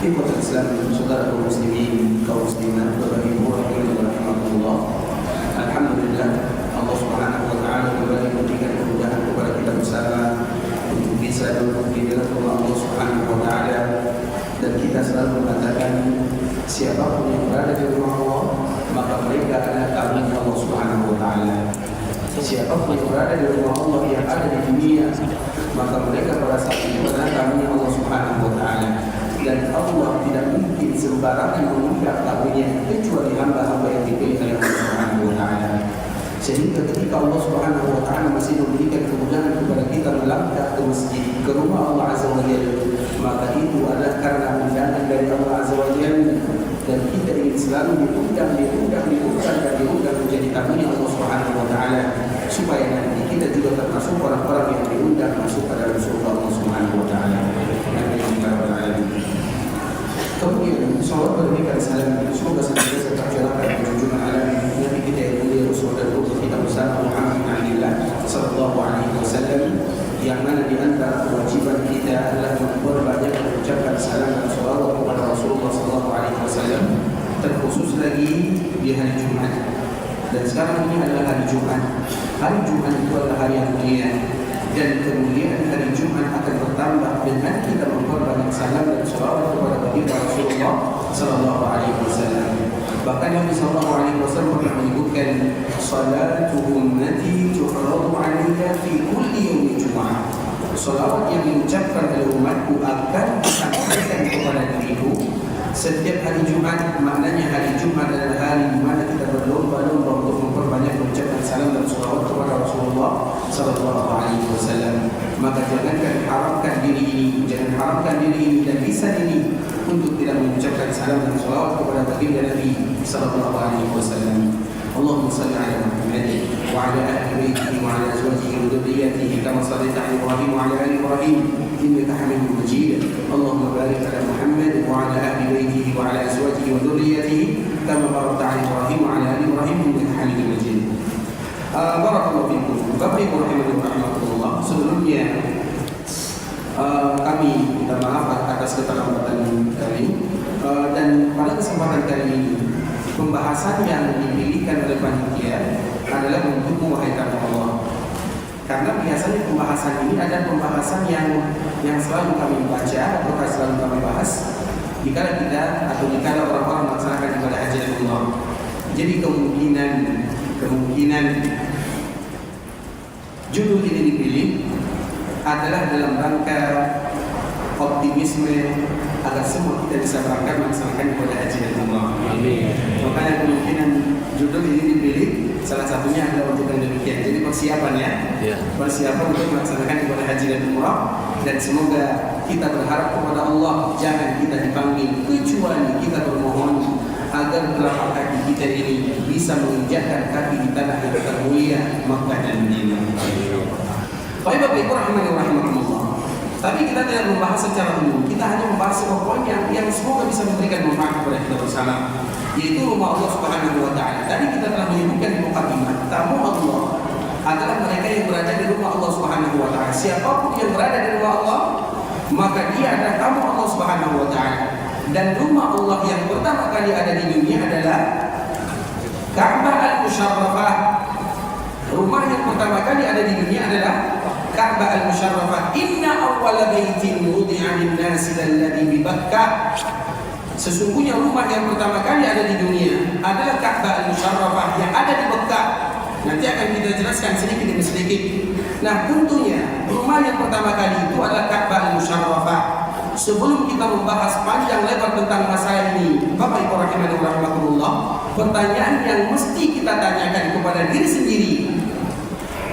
Ikhwatul Islam, saudara kaum muslimin, kaum muslimat, Bapak Ibu rahimahullah. Alhamdulillah, Allah Subhanahu wa taala kembali memberikan kemudahan kepada kita bersama untuk bisa duduk di dalam rumah Allah Subhanahu wa taala, dan kita selalu mengatakan siapapun yang berada di rumah Allah maka mereka adalah tamu Allah Subhanahu wa taala. Siapapun yang berada di rumah Allah yang ada di dunia maka mereka pada saat itu adalah tamu Allah Subhanahu wa taala. Dan Allah tidak mungkin sembarangan mengundang tamunya kecuali hamba-hamba yang dipilih oleh Allah Subhanahu wa taala. Sehingga ketika Allah Subhanahu wa taala masih memberikan kemudahan kepada kita melangkah ke masjid, ke rumah Allah Azza wa Jalla, maka itu adalah karena undangan dari Allah Azza wa Jalla, dan kita ingin selalu diundang menjadi tamunya Allah Subhanahu wa taala, supaya nanti kita juga termasuk orang-orang yang diundang masuk pada surga Allah Subhanahu wa taala. Kemudian salawat berikan salam semoga senantiasa tercurahkan junjungan alam Nabi kita yang mulia Rasul dan Rasul kita bersama Muhammad bin Abdullah sallallahu alaihi wasallam, yang mana di antara kewajiban kita adalah memperbanyak mengucapkan salam dan salawat kepada Rasulullah sallallahu alaihi wasallam, terkhusus lagi di hari Jumat. Dan sekarang ini adalah hari Jumat. Hari Jumat itu adalah hari yang mulia, dan kemuliaan hari Jumat akan bertambah dengan kita memperbanyak salam dan salawat kepada baginda Rasulullah sallallahu alaihi wasallam. Bahkan Nabi sallallahu alaihi wasallam pernah menyebutkan salatu ummati tuhradu 'alayya fi kulli yaumi Jumat. Salawat yang diucapkan oleh umatku akan disampaikan kepada diriku setiap hari Jumat. Maknanya hari Jumat adalah hari di mana kita berlomba-lomba untuk memperbanyak mengucapkan salam dan salawat kepada Rasulullah sallallahu alaihi wasallam. Maka jangan haramkan diri ini dan lisan ini untuk tidak mengucapkan salam dan salawat kepada baginda Nabi sallallahu alaihi wasallam. Allahumma salli ala Muhammad wa ala ahli baitihi wa ala azwajihi wa dhurriyyatihi kama shallaita ala Ibrahim wa ala ali Ibrahim innaka Hamidum Majid. Allahumma barik ala Muhammad wa ala ahli baitihi wa ala azwajihi wa dhurriyyatihi kama barakta ala Ibrahim wa ala ali Ibrahim innaka Hamidum Majid. Barakallahu fikum. Bapak Ibu rahimahullah, sebelumnya kami minta maaf atas keterlambatan kami, dan pada kesempatan kali ini pembahasan yang dipilihkan oleh panitia adalah untukmu wahai tamu Allah. Karena biasanya pembahasan ini adalah pembahasan yang selalu kami baca atau selalu kami bahas jika orang-orang melaksanakan ibadah haji dan umrah. Jadi kemungkinan judul ini dipilih adalah dalam rangka optimisme agar semua kita bisa berangkat melaksanakan ibadah haji dan umrah. Amin. Makanya kemungkinan judul ini dipilih salah satunya adalah untuk yang demikian. Jadi persiapan untuk melaksanakan ibadah haji dan umrah, dan semoga kita berharap kepada Allah jangan kita dipanggil kecuali kita bermohon agar telapak kaki kita ini bisa menginjakkan kaki di tanah yang termulia Makkah dan Madinah. Bapak Ibu rahimahullah. Tapi kita tidak membahas secara umum. Kita hanya membahas poin yang semoga bisa memberikan manfaat kepada kita bersama, yaitu rumah Allah Subhanahu wa taala. Tadi kita telah menyebutkan di mukadimah, tamu Allah adalah mereka yang berada di rumah Allah Subhanahu wa taala. Siapapun yang berada di rumah Allah, maka dia adalah tamu Allah Subhanahu wa taala. Dan rumah Allah yang pertama kali ada di dunia adalah Ka'bah al-Musharrafah. Rumah yang pertama kali ada di dunia adalah Ka'bah al-Musharrafah. Inna awwala baitin wudi'a lin-nasi alladhi bi Bakkah. Sesungguhnya rumah yang pertama kali ada di dunia adalah Ka'bah al-Musharrafah yang ada di Bakkah. Nanti akan kita jelaskan sedikit demi sedikit. Nah, tentunya rumah yang pertama kali itu adalah Ka'bah al-Musharrafah. Sebelum kita membahas panjang lebar tentang masalah ini, Bapak Ibu rahimahullah, pertanyaan yang mesti kita tanyakan kepada diri sendiri,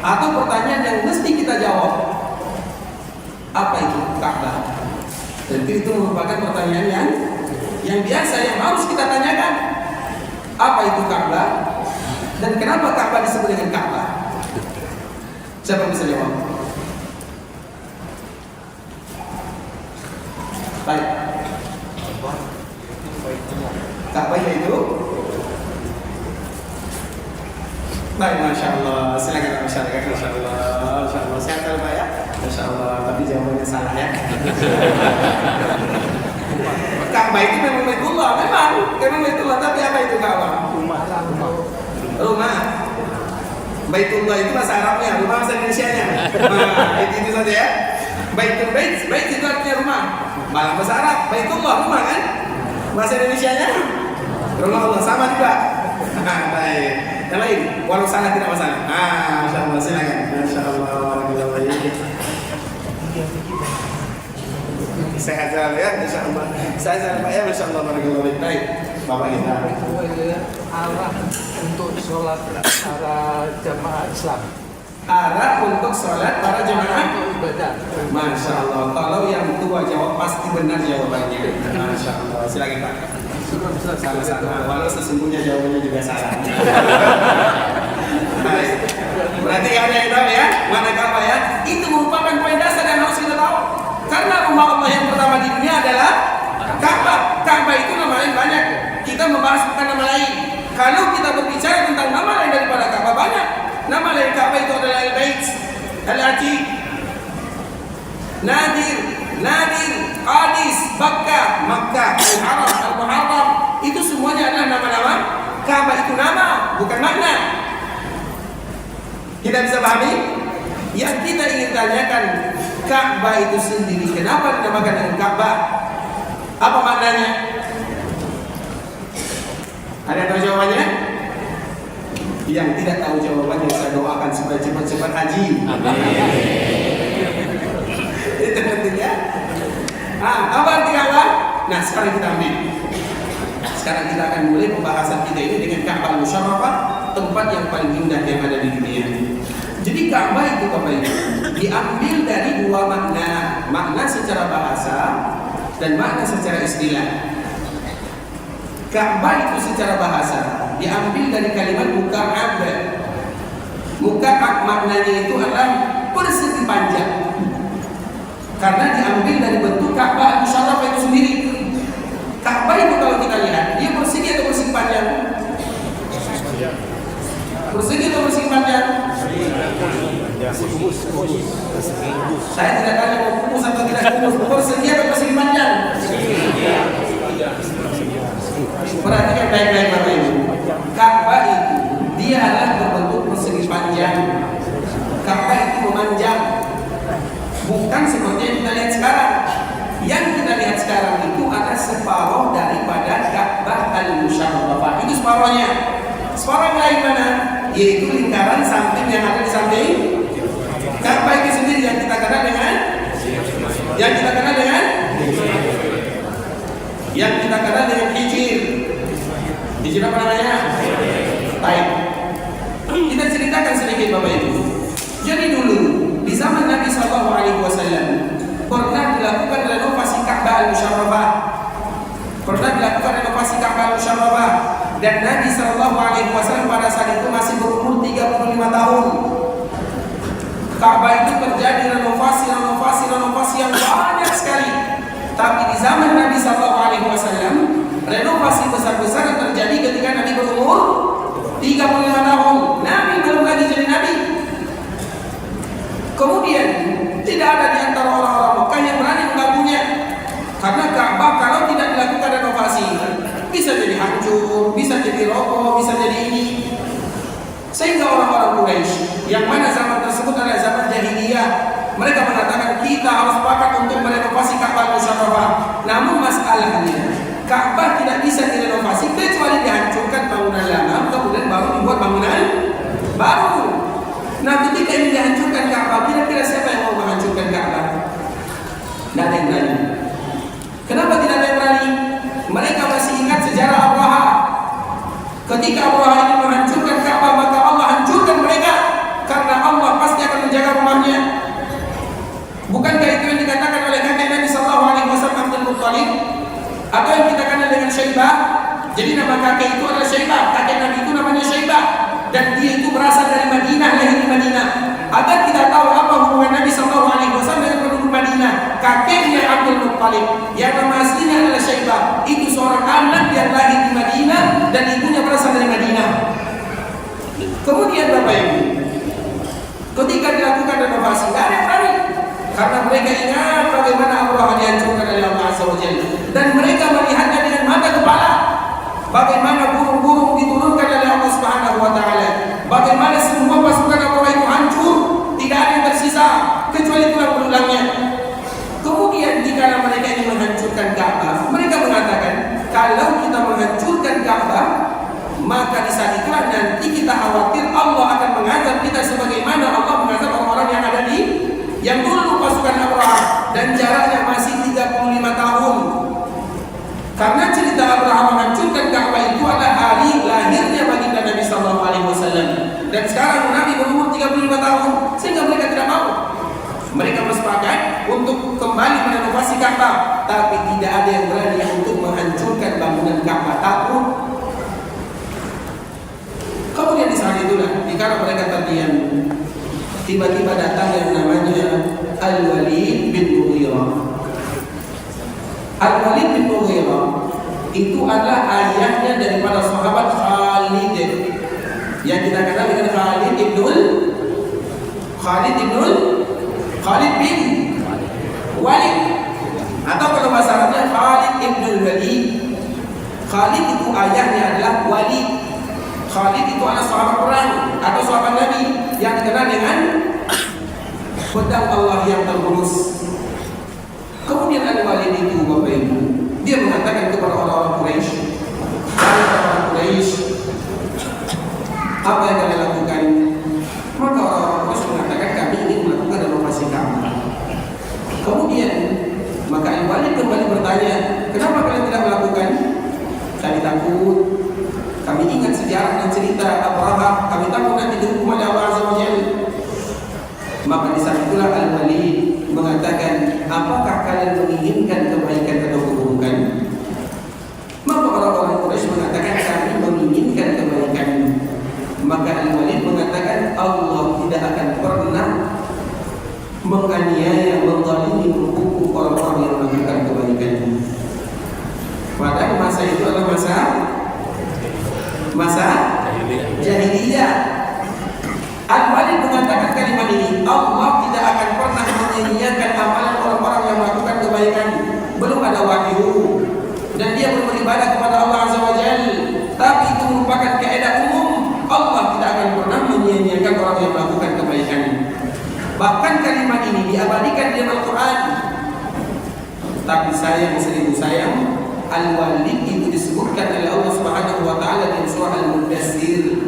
atau pertanyaan yang mesti kita jawab, apa itu Ka'bah? Tentu itu merupakan pertanyaan yang biasa yang harus kita tanyakan. Apa itu Ka'bah? Dan kenapa Ka'bah disebut dengan Ka'bah? Siapa bisa jawab? Baik. Ka'bah itu? Baik, Masya Allah. Silakan masyarakat. Masya Allah. Sehat kalau Pak ya? Masya Allah. Tapi jawabannya salah ya. Ka'bah itu memang Baitullah, memang Baitullah, tapi apa itu Ka'bah? Rumah. Baitullah itu bahasa Arabnya, rumah bahasa Indonesianya. Nah, itu saja ya. Bait itu artinya rumah. Bahasa Arab, Baitullah rumah kan? Bahasa Indonesianya rumah Allah, sama juga. Baik. Yang lain, walau salah tidak masalah. Masya Allah, silakan. Masya Allah, sehat jalan ya, Masya Allah. Saya Pak ya, Masya Allah, baik. Bapak kita. Arah untuk sholat para jamaah Islam. Arah untuk sholat para jamaah ibadah. Masya Allah. Kalau yang tua jawab pasti benar jawabannya. Masya Allah. Silakan Pak. Sama-sama. Walau sesungguhnya jawabannya juga salah. Baik. Berarti ada yang tahu ya, mana Ka'bah ya? Itu merupakan poin dasar yang harus kita tahu. Karena rumah Allah yang pertama di dunia adalah Ka'bah. Ka'bah itu nama lain banyak. Kita membahas bukan nama lain. Kalau kita berbicara tentang nama lain daripada Ka'bah banyak. Nama lain Ka'bah itu adalah Al-Bait, Al-Atiq, Nadir, Qadis, Makkah, Al-Haram, Al-Muharram. Itu semuanya adalah nama-nama Ka'bah. Itu nama, bukan makna. Kita bisa pahami? Yang kita ingin tanyakan, Ka'bah itu sendiri kenapa dinamakan dengan Ka'bah? Apa maknanya? Ada yang tahu jawabannya? Yang tidak tahu jawabannya saya doakan supaya cepat-cepat haji. Itu pentingnya. Apa arti Ka'bah? Nah, sekarang kita ambil. Sekarang kita akan mulai pembahasan kita ini dengan Ka'bah Musyarrafah, tempat yang paling indah yang ada di dunia. Jadi Ka'bah itu Bapak Ibu diambil dari dua makna secara bahasa dan makna secara istilah. Ka'bah itu secara bahasa diambil dari kalimat muka'ab. Muka'ab maknanya itu adalah persegi panjang. Karena diambil dari bentuk Ka'bah Musyarrafah itu sendiri. Ka'bah itu kalau kita lihat, dia persegi atau persegi panjang? Persegi atau persegi panjang? Saya tidak tanya mau kubus atau tidak kubus. Persegi atau persegi panjang? Perhatikan baik-baik Bapak Ibu. Ka'bah itu dia adalah berbentuk persegi panjang. Ka'bah itu memanjang. Bukan seperti yang kita lihat sekarang. Yang kita lihat sekarang itu ada separuh daripada Ka'bah Al-Musyarrafah. Itu separuhnya. Separuh yang lain mana? Yaitu lingkaran samping yang ada di samping Ka'bah itu sendiri yang kita kenal dengan hijir. Hijir apa namanya? Baik. Kita ceritakan sedikit Bapak Ibu. Jadi dulu di zaman Nabi SAW pernah dilakukan renovasi Ka'bah Al-Musyarrafah. Dan Nabi SAW pada saat itu masih berumur 35 tahun. Ka'bah itu terjadi renovasi yang banyak sekali. Tapi di zaman Nabi SAW renovasi besar-besaran terjadi ketika Nabi berumur 35 tahun. Nabi belum lagi jadi Nabi. Kemudian tidak ada di antara orang-orang Mekah yang berani mengganggunya. Karena Ka'bah kalau tidak dilakukan renovasi bisa jadi hancur, bisa jadi roboh, bisa jadi ini. Sehingga orang-orang Quraisy yang mana zaman tersebut adalah zaman jahiliyah, mereka mengatakan kita harus sepakat untuk merenovasi Ka'bah Musyarrafah. Namun masalahnya Ka'bah tidak bisa direnovasi kecuali dihancurkan bangunan lama, kemudian baru dibuat bangunan baru. Nah, ketika ini dihancurkan Ka'bah, kira-kira siapa yang mau menghancurkan Ka'bah? Tidak ada yang berani. Kenapa tidak ada yang berani? Mereka masih ingat sejarah Abraha. Ketika Abraha ini menghancurkan Ka'bah, maka Allah hancurkan mereka. Karena Allah pasti akan menjaga rumahnya. Bukankah itu yang dikatakan oleh kakek Nabi SAW Abdul Muttalib? Atau yang kita kenal dengan Syaibah? Jadi nama kakek itu adalah Syaibah. Kakek Nabi itu namanya Syaibah. Dan dia itu berasal dari Madinah, lahir di Madinah. Agar kita tahu apa hubungan Nabi SAW dengan penduduk Madinah. Kakeknya Abdul Muttalib yang nama aslinya adalah Syaibah. Itu seorang anak yang lahir di Madinah dan ibunya berasal dari Madinah. Kemudian Bapak Ibu, ketika dilakukan renovasi, tidak ada yang berani. Karena mereka ingat bagaimana Abraha dihancurkan oleh Allah Azza wa Jalla. Dan mereka melihat bagaimana burung-burung diturunkan oleh Allah Subhanahu wa taala, bagaimana semua pasukan Allah itu hancur, tidak ada yang tersisa kecuali tulang belulangnya. Kemudian jika mereka ingin menghancurkan Ka'bah, mereka mengatakan kalau kita menghancurkan Ka'bah, maka di saat itulah nanti kita khawatir Allah akan mengazab kita sebagaimana Allah mengazab orang-orang yang ada di yang dulu pasukan Abraham, dan jaraknya masih 35 tahun. Karena cerita Abraham menghancurkan Ka'bah itu adalah hari lahirnya baginda Nabi sallallahu alaihi wasallam. Dan sekarang Nabi berumur 35 tahun, sehingga mereka tidak mau. Mereka bersepakat untuk kembali merenovasi Ka'bah, tapi tidak ada yang berani untuk menghancurkan bangunan Ka'bah. Takut. Kemudian di saat itulah, dikala mereka terdiam, tiba-tiba datang yang namanya Al-Walid bin Mughirah. Al-Walid bin Mughirah itu adalah ayahnya daripada sahabat Khalid yang kita kenal dengan Khalid bin Walid, atau kalau bahasa Arabnya Khalid bin Walid. Khalid itu ayahnya adalah Walid. Khalid itu adalah sahabat perang atau sahabat Nabi yang dikenal dengan pedang Allah yang terhunus. Kemudian ada Walid itu, Bapak Ibu, dia mengatakan kepada orang-orang Quraisy, orang-orang Quraisy, apa yang kalian lakukan? Maka orang-orang Quraisy mengatakan kami ingin melakukan renovasi Ka'bah. Kemudian maka Al-Walid kembali bertanya, kenapa kalian tidak melakukan? Kami takut. Kami ingat sejarah dan cerita Abraham. Kami takut nanti dihukum oleh Allah Azza wa Jalla. Maka di saat itulah Al-Walid mengatakan, apakah kalian menginginkan kebaikan atau keburukan? Maka orang-orang Quraisy mengatakan kami menginginkan kebaikan. Maka Al-Walid mengatakan Allah tidak akan pernah menganiaya, menzalimi, menghukum orang-orang yang melakukan kebaikan. Padahal masa itu adalah masa jahiliyah. Al-Walid mengatakan kalimat ini, Allah tidak akan pernah menyanyiakan amalan orang-orang yang melakukan kebaikan. Belum ada wahyu dan dia belum beribadah kepada Allah Azza wa Jalla, tapi itu merupakan kaidah umum. Allah tidak akan pernah menyanyiakan orang yang melakukan kebaikan. Bahkan kalimat ini diabadikan di dalam Al-Quran. Tapi sayang, seribu sayang, Al-Walid itu disebutkan oleh Allah Subhanahu wa taala di surah Al-Mudaththir.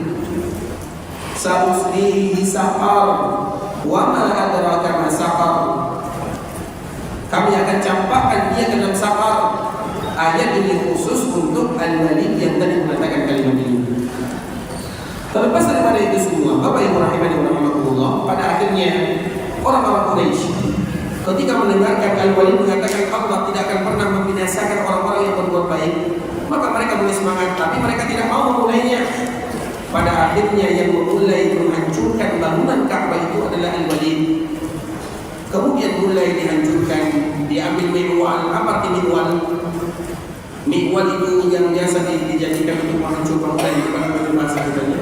Sa'uslihi saqar wa ma adraka ma saqar. Kami akan campakkan dia ke dalam saqar. Ayat ini khusus untuk Al-Walid yang tadi mengatakan kalimat ini. Terlepas daripada itu semua, Bapak Ibu rahimani wa rahimakumullah, pada akhirnya orang-orang Quraisy ketika mendengarkan Al-Walid mengatakan Allah tidak akan pernah membinasakan orang-orang yang berbuat baik, maka mereka mulai semangat, tapi mereka tidak mau memulainya. Pada akhirnya yang memulai menghancurkan bangunan Ka'bah itu adalah Al-Walid. Kemudian mulai dihancurkan, diambil mi'wal. Apa arti mi'wal? Mi'wal itu yang biasa dijadikan untuk menghancur bangunan, bukan bahasa kitanya.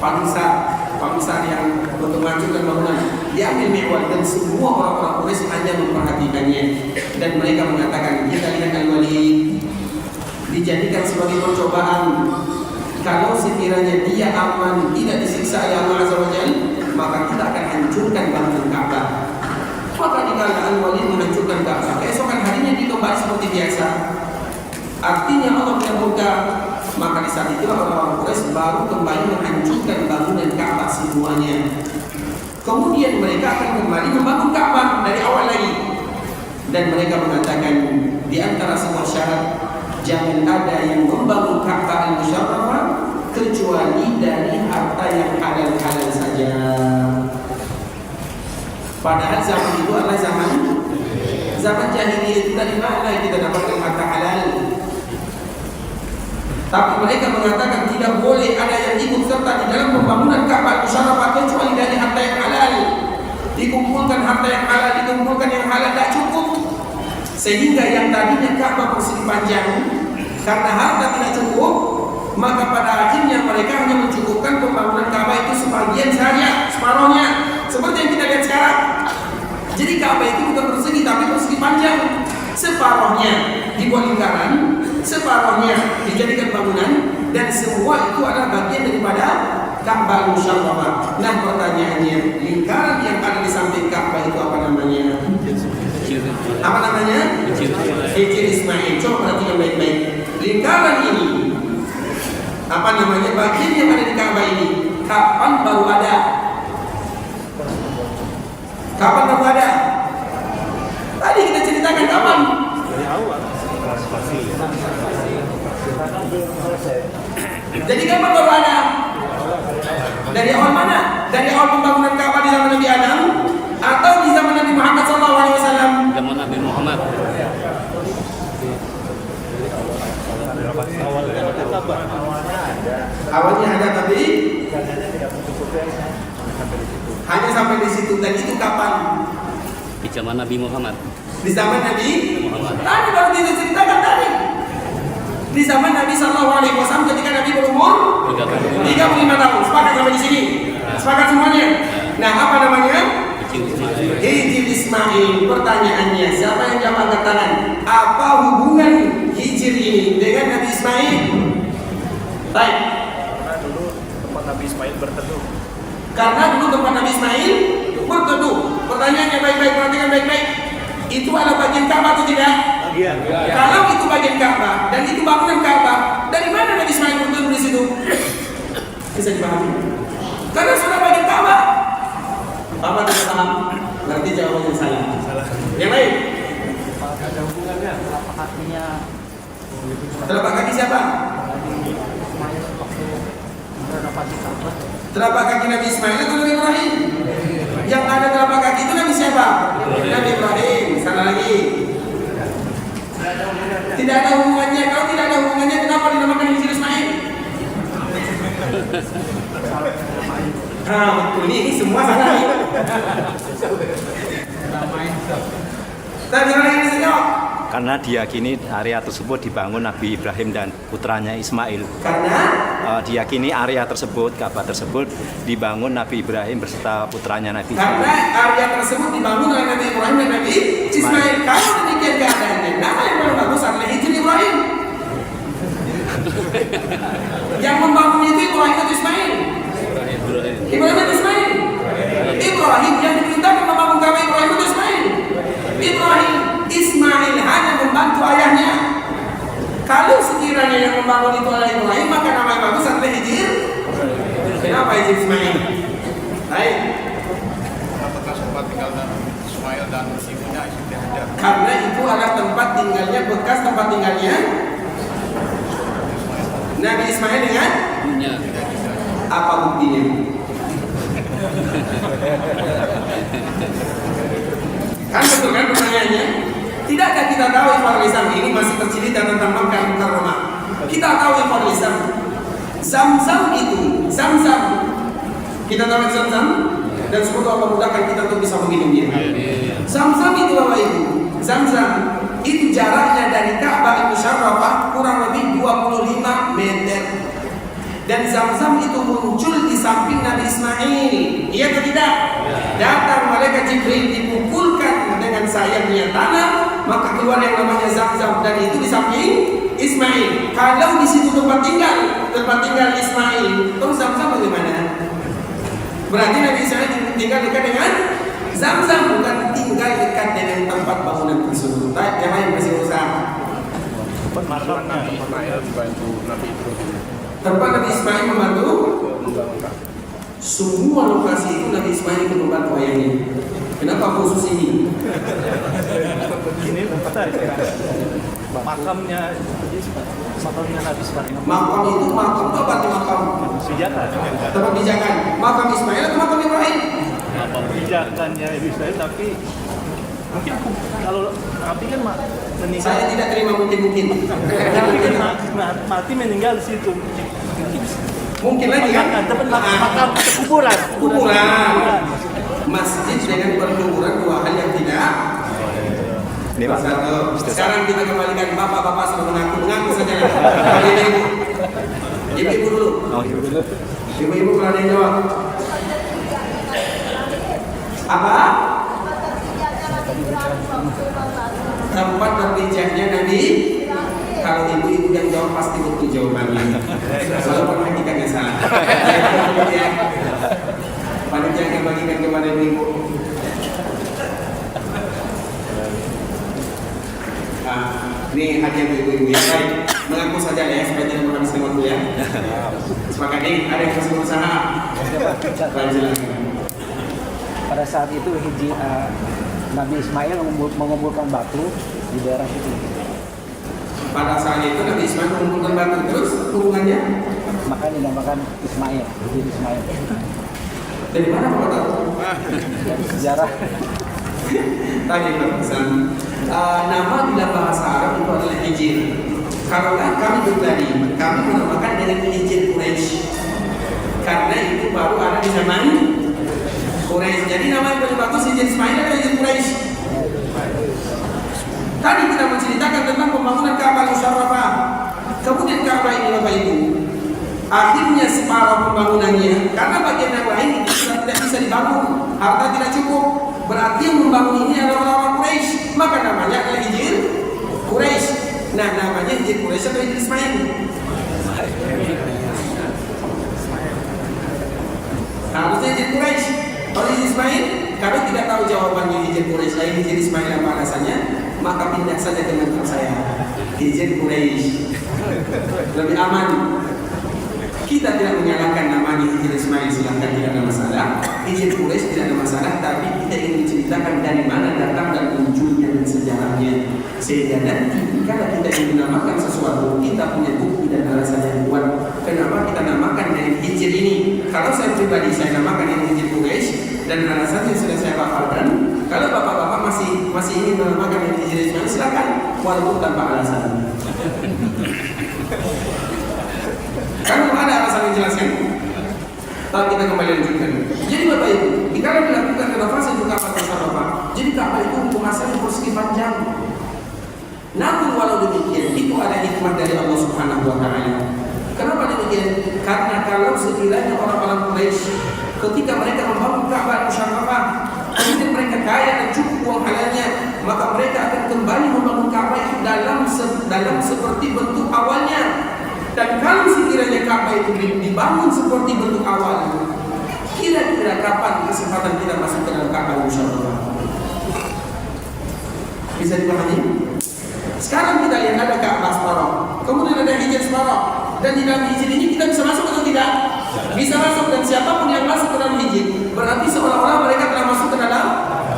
Pangsa yang untuk menghancurkan bangunan, diambil mi'wal, dan semua orang-orang Quraisy hanya memperhatikannya. Dan mereka mengatakan, kita lihat Al-Walid dijadikan sebagai percobaan. Kalau sekiranya dia aman, tidak disiksa oleh Allah Azza wa Jalla, maka kita akan hancurkan bangunan Ka'bah. Maka dikala Al-Walid menghancurkan Ka'bah, keesokan harinya dia kembali seperti biasa. Artinya Allah tidak murka. Maka di saat itulah orang-orang Quraisy baru kembali menghancurkan bangunan Ka'bah semuanya. Kemudian mereka akan kembali membangun Ka'bah dari awal lagi. Dan mereka mengatakan di antara semua syarat, jangan ada yang membangun Ka'bah al-Musyarrafah kecuali dari harta yang halal-halal saja. Padahal zaman itu adalah zaman jahiliyah. Itu dari mana kita dapatkan harta halal? Tapi mereka mengatakan tidak boleh ada yang ikut serta di dalam pembangunan Ka'bah al-Musyarrafah kecuali dari harta yang halal. Dikumpulkan harta yang halal, dikumpulkan yang halal tidak cukup. Sehingga yang tadinya Ka'bah persegi panjang, karena harta tidak cukup, maka pada akhirnya mereka hanya mencukupkan pembangunan Ka'bah itu sebagian saja, separuhnya, seperti yang kita lihat sekarang. Jadi Ka'bah itu bukan persegi, tapi persegi panjang. separohnya dibuat lingkaran, separohnya dijadikan bangunan, dan semua itu adalah bagian daripada Ka'bah Musyarrafah. Nah, pertanyaannya, lingkaran yang ada di samping Ka'bah itu apa namanya? Apa namanya? Hijr Ismail. Coba perhatikan baik-baik. Lingkaran ini, apa namanya? Bagian yang ada di Ka'bah ini, kapan baru ada? Kapan baru ada? Tadi kita ceritakan kapan? Dari awal. Jadi kapan baru ada? Dari awal mana? Dari awal pembangunan Ka'bah di zaman Nabi Adam atau di zaman Nabi Muhammad SAW? Zaman Nabi Muhammad. Awalnya ada tapi hanya sampai di situ. Dan itu kapan? Di zaman Nabi Muhammad. Di zaman Nabi Muhammad. Tadi baru kita ceritakan tadi. Di zaman Nabi SAW ketika Nabi berumur 35 tahun. Sepakat sampai di sini? Sepakat semuanya? Nah, apa namanya? Hijr Ismail. Pertanyaannya, siapa yang jawab angkat tangan? Apa hubungan Hijr ini dengan Nabi Ismail? Baik. Karena dulu tempat Nabi Ismail berteduh. Karena dulu tempat Nabi Ismail berteduh. Pertanyaannya baik-baik, perhatikan baik-baik. Itu adalah bagian Ka'bah atau tidak? Iya. Kalau itu bagian Ka'bah dan itu bangunan Ka'bah, dari mana Nabi Ismail berteduh di situ? Bisa dipahami? Karena sudah bagian Ka'bah. Bapak tidak paham? Berarti jawabannya salah. Yang lain? Ada hubungannya telapak kakinya Telapak kaki siapa? Ismail waktu renovasi Ka'bah. Telapak kaki Nabi Ismail atau Nabi Ibrahim? Yang ada telapak kaki itu Nabi siapa? Nabi Ibrahim. Sana lagi. Tidak ada hubungannya. Kalau tidak ada hubungannya, kenapa dinamakan Hijr Ismail? Betul. Ini semua salah nih. Tapi yang bisa jawab. Karena diyakini area tersebut dibangun Nabi Ibrahim dan putranya Ismail. Karena Diyakini area tersebut, Ka'bah tersebut dibangun Nabi Ibrahim beserta putranya Nabi Karena Ismail. area tersebut dibangun oleh Nabi Ibrahim dan Nabi Ismail. Kalau demikian keadaannya, nama yang paling bagus adalah Hijr Ibrahim. Yang membangun itu Ibrahim atau Ismail? Ibrahim atau Ismail? Ibrahim yang diperintahkan membangun Ka'bah Ibrahim atau Ismail? Ibrahim. Ismail hanya membantu ayahnya. Kalau sekiranya yang membangun itu adalah Ibrahim, maka nama yang bagus adalah Hijr. Kenapa Hijr Ismail? Baik. Apakah sempat tinggal Ismail dan ibunya sudah ada? Karena itu adalah tempat tinggalnya, bekas tempat tinggalnya Nabi Ismail dengan Punya. apa buktinya? Kan betul kan pertanyaannya? Tidakkah kita tahu ikhwan Islam ini masih tercerita tentang Makkah Mukarramah? Kita tahu ikhwan Islam, Zam-Zam itu, Zam-Zam, kita tahu Zam-Zam, dan semoga Allah mudahkan kita untuk bisa meminumnya. Zam-Zam itu Bapak Ibu, Zam-Zam itu jaraknya dari Ka'bah Musyarrafah kurang lebih 25 meter. Dan Zam-Zam itu muncul di samping Nabi Ismail. Iya atau tidak? Datang malaikat Jibril dipukulkan dengan sayapnya tanah, maka keluar yang namanya Zam-Zam, dan itu di samping Ismail. Kalau di situ tempat tinggal Ismail, terus Zam-Zam bagaimana? Berarti Nabi Ismail tinggal dekat dengan Zam-Zam, bukan tinggal dekat dengan tempat bangunan tersebut. Yang lain masih usaha. Tempat makamnya Ismail dibantu Nabi Ibrahim. Tempat Nabi Ismail membantu Membangun Ka'bah. semua lokasi itu Nabi Ismail itu membantu ayahnya. Kenapa khusus ini? Ini tempat makamnya Nabi Ismail. Makam itu apa tuh makam? Pijakan. Tempat pijakan. Makam Ismail atau makam Ibrahim? Pijakannya Ismail, tapi mungkin kalau Nabi kan meninggal. Saya tidak terima mungkin. Nabi kan mati meninggal di situ. Mungkin lagi kan? Makam kuburan. Kuburan. Masjid dengan perkuburan dua hal yang tidak. Ini Pak. Satu. Sekarang kita kembalikan bapak-bapak sudah mengaku saja. Ibu-ibu dulu. Oh, iya. Ibu-ibu kalau ada yang jawab. Apa? tempat berpijaknya Nabi. Kalau ibu-ibu yang jawab pasti betul jawabannya. Walaupun hakikatnya salah. Panitia akan bagikan kepada ibu. Ini hadiah ibu-ibu ya. Baik, mengaku saja ya supaya tidak menghabiskan waktu ya. Sepakat nih, ada yang masih berusaha. Pada saat itu Nabi Ismail mengumpulkan batu di daerah itu. Pada saat itu Nabi Ismail mengumpulkan batu, terus hubungannya? Maka dinamakan Ismail, jadi Ismail. Dari mana Bapak tahu? Dari sejarah. Tanya Pak Hasan. Nama dalam bahasa Arab itu adalah Hijr. Kalau kami pribadi, kami menamakan dengan Hijr Quraisy. Karena itu baru ada di zaman Quraisy. Jadi nama yang paling bagus Hijr Ismail atau Hijr Quraisy? Tadi kita menceritakan tentang pembangunan Ka'bah Musyarrafah. Kemudian Ka'bah ini Bapak Ibu, akhirnya separuh pembangunannya karena bagian yang lain tidak bisa dibangun, harta tidak cukup. Berarti yang membangun ini adalah orang Quraisy, maka namanya adalah Hijr Quraisy. Nah, namanya Hijr Quraisy atau Hijr Ismail? Harusnya Hijr Quraisy. Kalau Hijr Ismail, kami tidak tahu jawabannya Hijr Quraisy lain Hijr Ismail apa alasannya, maka pindah saja dengan saya. Hijr Quraisy lebih aman. Kita tidak menyalahkan namanya Hijr Ismail, silahkan, tidak ada masalah. Hijr Quraisy tidak ada masalah, tapi kita ingin menceritakan dari mana datang dan munculnya dan sejarahnya. Sehingga nanti kalau kita ingin menamakan sesuatu, kita punya bukti dan alasan yang kuat. Kenapa kita namakan dengan Hijr ini? Kalau saya pribadi saya namakan dengan Hijr Quraisy dan alasannya sudah saya paparkan. Kalau bapak-bapak masih ingin menamakan dengan Hijr Ismail, silakan, walaupun tanpa alasan. Kan ada alasan yang jelaskan. Tapi kita kembali lanjutkan. Jadi Bapak Ibu, kalau dilakukan renovasi untuk Ka'bah Musyarrafah, jadi Ka'bah itu untuk asalnya persegi panjang. Namun walau demikian, itu ada hikmah dari Allah Subhanahu Wa Taala. Kenapa demikian? Karena kalau sekiranya orang-orang Quraisy ketika mereka membangun Ka'bah Musyarrafah, kemudian mereka kaya dan cukup uang halalnya, maka mereka akan kembali membangun Ka'bah itu dalam seperti bentuk awalnya. Dan kalau sekiranya Ka'bah itu dibangun seperti bentuk awal, kira-kira kapan kesempatan kita masuk ke dalam Ka'bah Musyarrafah? Bisa dipahami? Sekarang kita lihat ada Ka'bah separuh, kemudian ada Hijr separuh, dan di dalam Hijr ini kita bisa masuk atau tidak? Bisa masuk, dan siapapun yang masuk ke dalam Hijr berarti seolah-olah mereka telah masuk ke dalam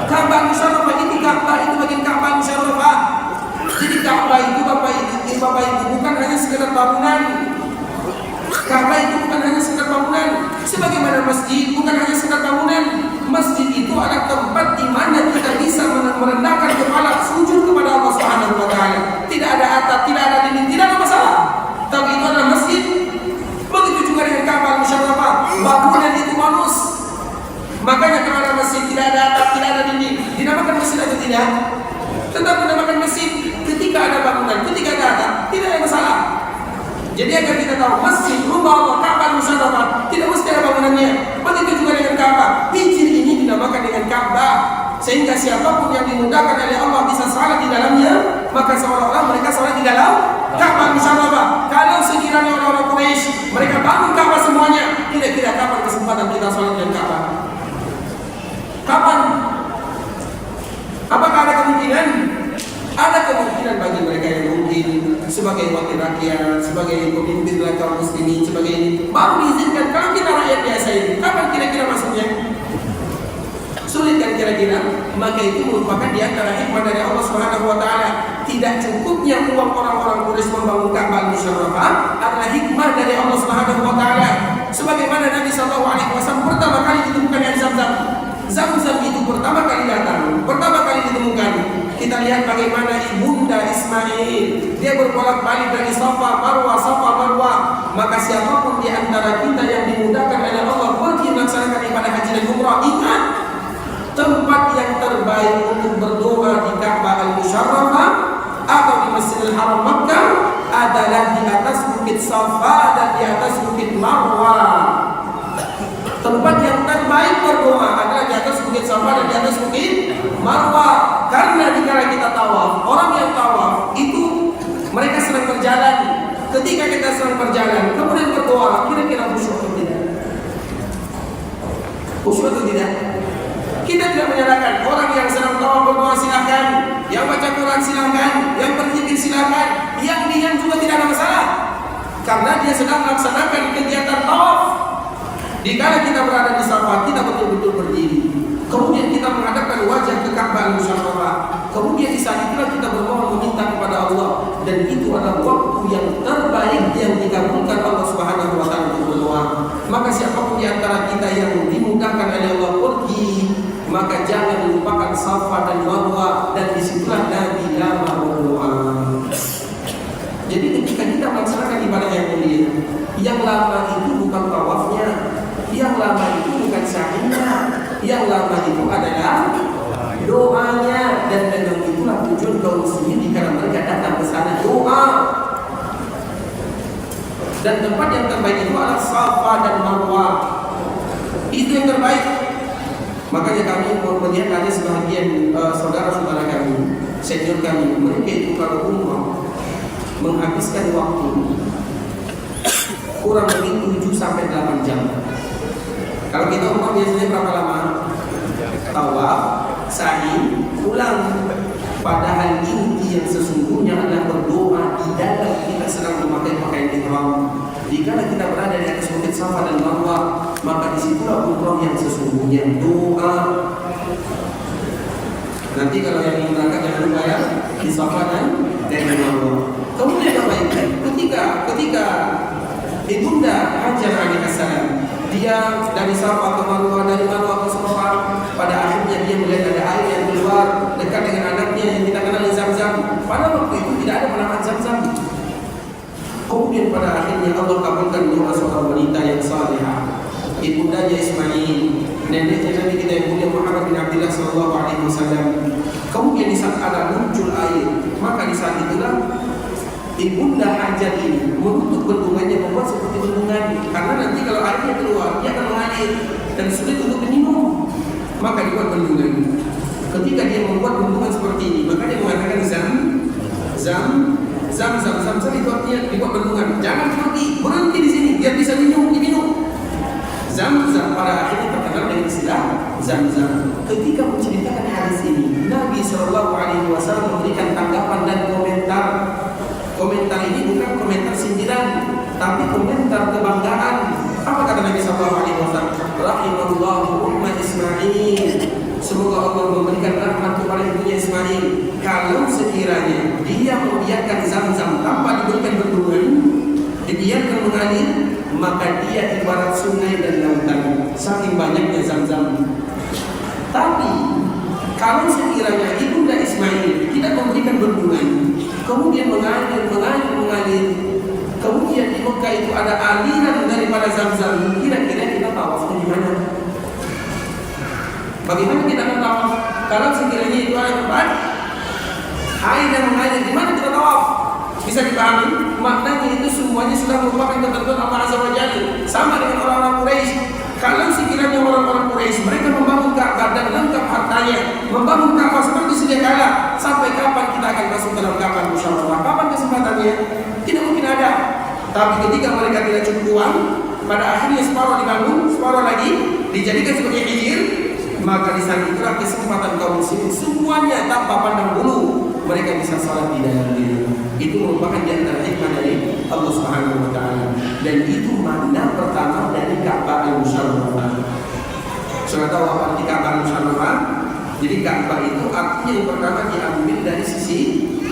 Ka'bah Musyarrafah. Itu Ka'bah itu bagian Ka'bah Musyarrafah. Jadi Ka'bah itu Bapak Ibu bukan hanya sekedar bangunan. Ka'bah itu bukan hanya sekedar bangunan. Sebagaimana masjid bukan hanya sekedar bangunan. Masjid itu adalah tempat di mana kita bisa merendahkan kepala, sujud kepada Allah Subhanahu Wa Taala. Tidak ada atap, tidak ada dinding, tidak ada masalah. Tapi itu adalah masjid. Begitu juga dengan Ka'bah Musyarrafah. Bangunan itu bonus. Makanya kalau ada masjid tidak ada atap, tidak ada dinding, dinamakan masjid atau tidak? Tetap dinamakan masjid. Ketika ada bangunan, ketika ada atap, tidak ada masalah. Jadi agar kita tahu masjid, rumah Allah, Ka'bah Musyarrafah tidak mesti ada bangunannya. Begitu juga dengan Ka'bah. Hijr ini dinamakan dengan Ka'bah, sehingga siapapun yang dimudahkan oleh Allah bisa salat di dalamnya, maka seolah-olah mereka salat di dalam Ka'bah Musyarrafah. Kalau sekiranya orang-orang Quraisy mereka bangun Ka'bah semuanya, kira-kira kapan kesempatan kita salat di Ka'bah? Kapan? Apakah ada kemungkinan? Ada kemungkinan bagi mereka yang mungkin sebagai wakil rakyat, sebagai pemimpin kaum muslimin, sebagai ini baru diizinkan. Kalau kita rakyat biasa ini, kapan kira-kira masuknya? Sulit kan kira-kira? Maka itu merupakan di antara hikmah dari Allah Subhanahu Wa Taala. Tidak cukupnya uang orang-orang Quraisy membangun Ka'bah Musyarrafah adalah hikmah dari Allah Subhanahu Wa Taala. Sebagaimana Nabi Shallallahu Alaihi Wasallam pertama kali ditemukan air Zam-Zam. Zam-Zam itu pertama kali datang, pertama kali ditemukan. Kita lihat bagaimana ibunda Ismail, dia berbolak-balik dari Safa Marwah, Safa Marwah. Maka siapapun di antara kita yang dimudahkan oleh Allah pergi melaksanakan ibadah haji dan umrah, ingat tempat yang terbaik untuk berdoa di Ka'bah Al-Musyarrafah atau di Masjidil Haram Makkah adalah di atas bukit Safa dan di atas bukit Marwah. Tempat yang terbaik berdoa adalah di atas bukit Safa dan di atas bukit Marwah, karena dikala kita tawaf, orang yang tawaf itu mereka sedang berjalan. Ketika kita sedang berjalan, kemudian berdoa, kira-kira khusyuk atau tidak? Khusyuk atau tidak? Kita tidak menyalahkan orang yang sedang tawaf berdoa silakan, yang baca Quran silakan, yang berzikir silakan, yang diam juga tidak ada masalah, karena dia sedang melaksanakan kegiatan tawaf. Dikala kita berada di Safa, kita betul-betul berdiri. Kemudian kita menghadapkan wajah ke Ka'bah Musyawarah. Kemudian di saat itulah kita berdoa meminta kepada Allah, dan itu adalah waktu yang terbaik yang dikabulkan Allah Subhanahu wa taala untuk berdoa. Maka siapapun di antara kita yang dimudahkan oleh Allah pergi, maka jangan lupakan Safa dan Marwah, dan disitulah Nabi lama berdoa. Jadi ketika kita melaksanakan ibadah yang mulia, yang lama itu bukan tawafnya, yang lama itu bukan sa'yinya, yang lama itu adalah doanya, dan dengan itulah tujuan kaum muslimin jika mereka datang ke sana doa. Dan tempat yang terbaik itu adalah Safa dan Marwah. Itu yang terbaik. Makanya kami melihat ada sebagian saudara-saudara kami, senior kami, mereka itu kalau umrah menghabiskan waktu kurang lebih 7 sampai 8 jam. Kalau kita umrah biasanya berapa lama? Tawaf, sa'i, pulang. Padahal inti yang sesungguhnya adalah berdoa di dalam kita sedang memakai pakaian ihram. Jika kita berada di atas bukit Safa dan Marwah, maka disitulah umrah yang sesungguhnya, doa. Nanti kalau yang ingin berangkat jangan lupa ya, di Safa dan Marwah. Kemudian apa itu? Ketika Ibunda Hajar alaihissalam, dia dari Safa ke Marwah, dari Marwah ke Safa, pada akhirnya dia melihat ada air yang keluar dekat dengan anaknya yang kita kenal Zam-Zam. Pada waktu itu tidak ada penamaan Zam-Zam. Kemudian pada akhirnya Allah kabulkan doa seorang wanita yang salihah, ibundanya Ismail, neneknya Nabi kita yang mulia Muhammad bin Abdullah sallallahu alaihi wasallam. Kemudian di saat ada muncul air, maka di saat itulah Ibunda Hajar ini menutup bendungannya, membuat seperti bendungan, karena nanti kalau airnya keluar dia akan mengalir dan sulit untuk diminum. Maka dibuat bendungan. Ketika dia membuat bendungan seperti ini, maka dia mengatakan Zam itu artinya dibuat bendungan. Jangan berhenti di sini, biar bisa diminum. Zam pada akhirnya terkenal dengan istilah Zam. Ketika menceritakan hadis ini, Nabi Shallallahu Alaihi Wasallam memberikan tanggapan dan komentar. Komentar ini bukan komentar sindiran, tapi komentar kebanggaan. Apa kata Nabi Shallallahu Alaihi Wasallam? Rahimahullahu umma Ismail. Semoga Allah memberikan rahmat kepada ibunya Ismail. Kalau sekiranya dia membiarkan Zam-Zam tanpa diberikan bendungan, dibiarkan mengalir, maka dia ibarat sungai dan lautan. Saking banyaknya Zam-Zam. Tapi kalau sekiranya ibunda Ismail tidak memberikan bendungan, kemudian mengalir, kemudian di Mekah itu ada aliran daripada Zam-Zam, kira-kira kita tawafnya di mana? Bagaimana kita akan tawaf? Kalau sekiranya itu ada tempat air yang mengalir, di mana kita tawaf? Bisa dipahami? Maknanya itu semuanya sudah merupakan ketentuan Allah Azza wa Jalla. Sama dengan orang-orang Quraisy. Kalau sekiranya orang-orang Quraisy mereka membangun Ka'bah dan lengkap hartanya, membangun Ka'bah seperti sedia kala, sampai kapan kita akan masuk dalam Ka'bah Musyawarah? Kapan kesempatannya? Tidak mungkin ada. Tapi ketika mereka tidak cukup uang, pada akhirnya separuh dibangun, separuh lagi dijadikan sebagai hijir, maka di saat itulah kesempatan kaum muslimin semuanya tanpa pandang bulu mereka bisa salat di dalamnya. Itu merupakan di antara hikmah dari Allah Subhanahu wa taala, dan itu makna pertama dari Ka'bah Al-Musharrafah. Sudah tahu apa arti Ka'bah Al-Musharrafah? Jadi Ka'bah itu artinya yang pertama diambil dari sisi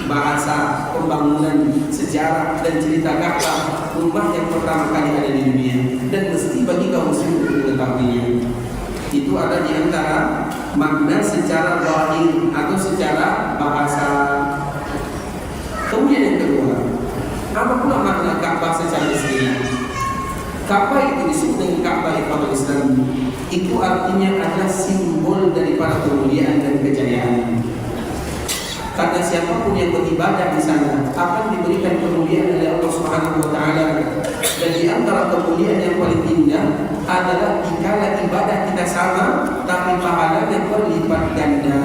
bahasa, pembangunan, sejarah dan cerita Ka'bah, rumah yang pertama kali ada di dunia, dan mesti bagi kaum muslimin untuk mengetahuinya. Itu ada di antara makna secara zahir atau secara bahasa. Kemudian yang kedua, apa pula makna Ka'bah secara istilah? Ka'bah itu disebut dengan Ka'bah Ikhwanul Islam. Itu artinya adalah simbol daripada kemuliaan dan kejayaan. Karena siapapun yang beribadah di sana akan diberikan kemuliaan oleh Allah Subhanahu wa taala. Dan di antara kemuliaan yang paling indah adalah dikala ibadah kita sama tapi pahalanya berlipat ganda.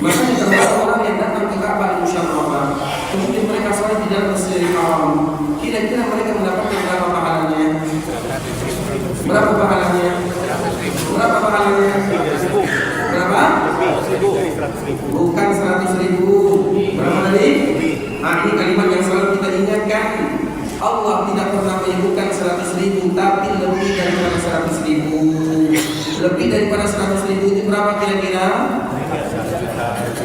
Makanya kalau ada orang yang datang ke Ka'bah Musharrafah, kemudian mereka sholat di dalam Masjidil Haram, kira-kira mereka mendapatkan berapa pahalanya? Berapa pahalanya? Berapa pahalanya? Berapa? Bukan 100.000. Berapa tadi? Nah, ini kalimat yang selalu kita ingatkan. Allah tidak pernah menyebutkan 100.000, tapi lebih daripada 100.000. Lebih daripada 100.000 itu berapa kira-kira?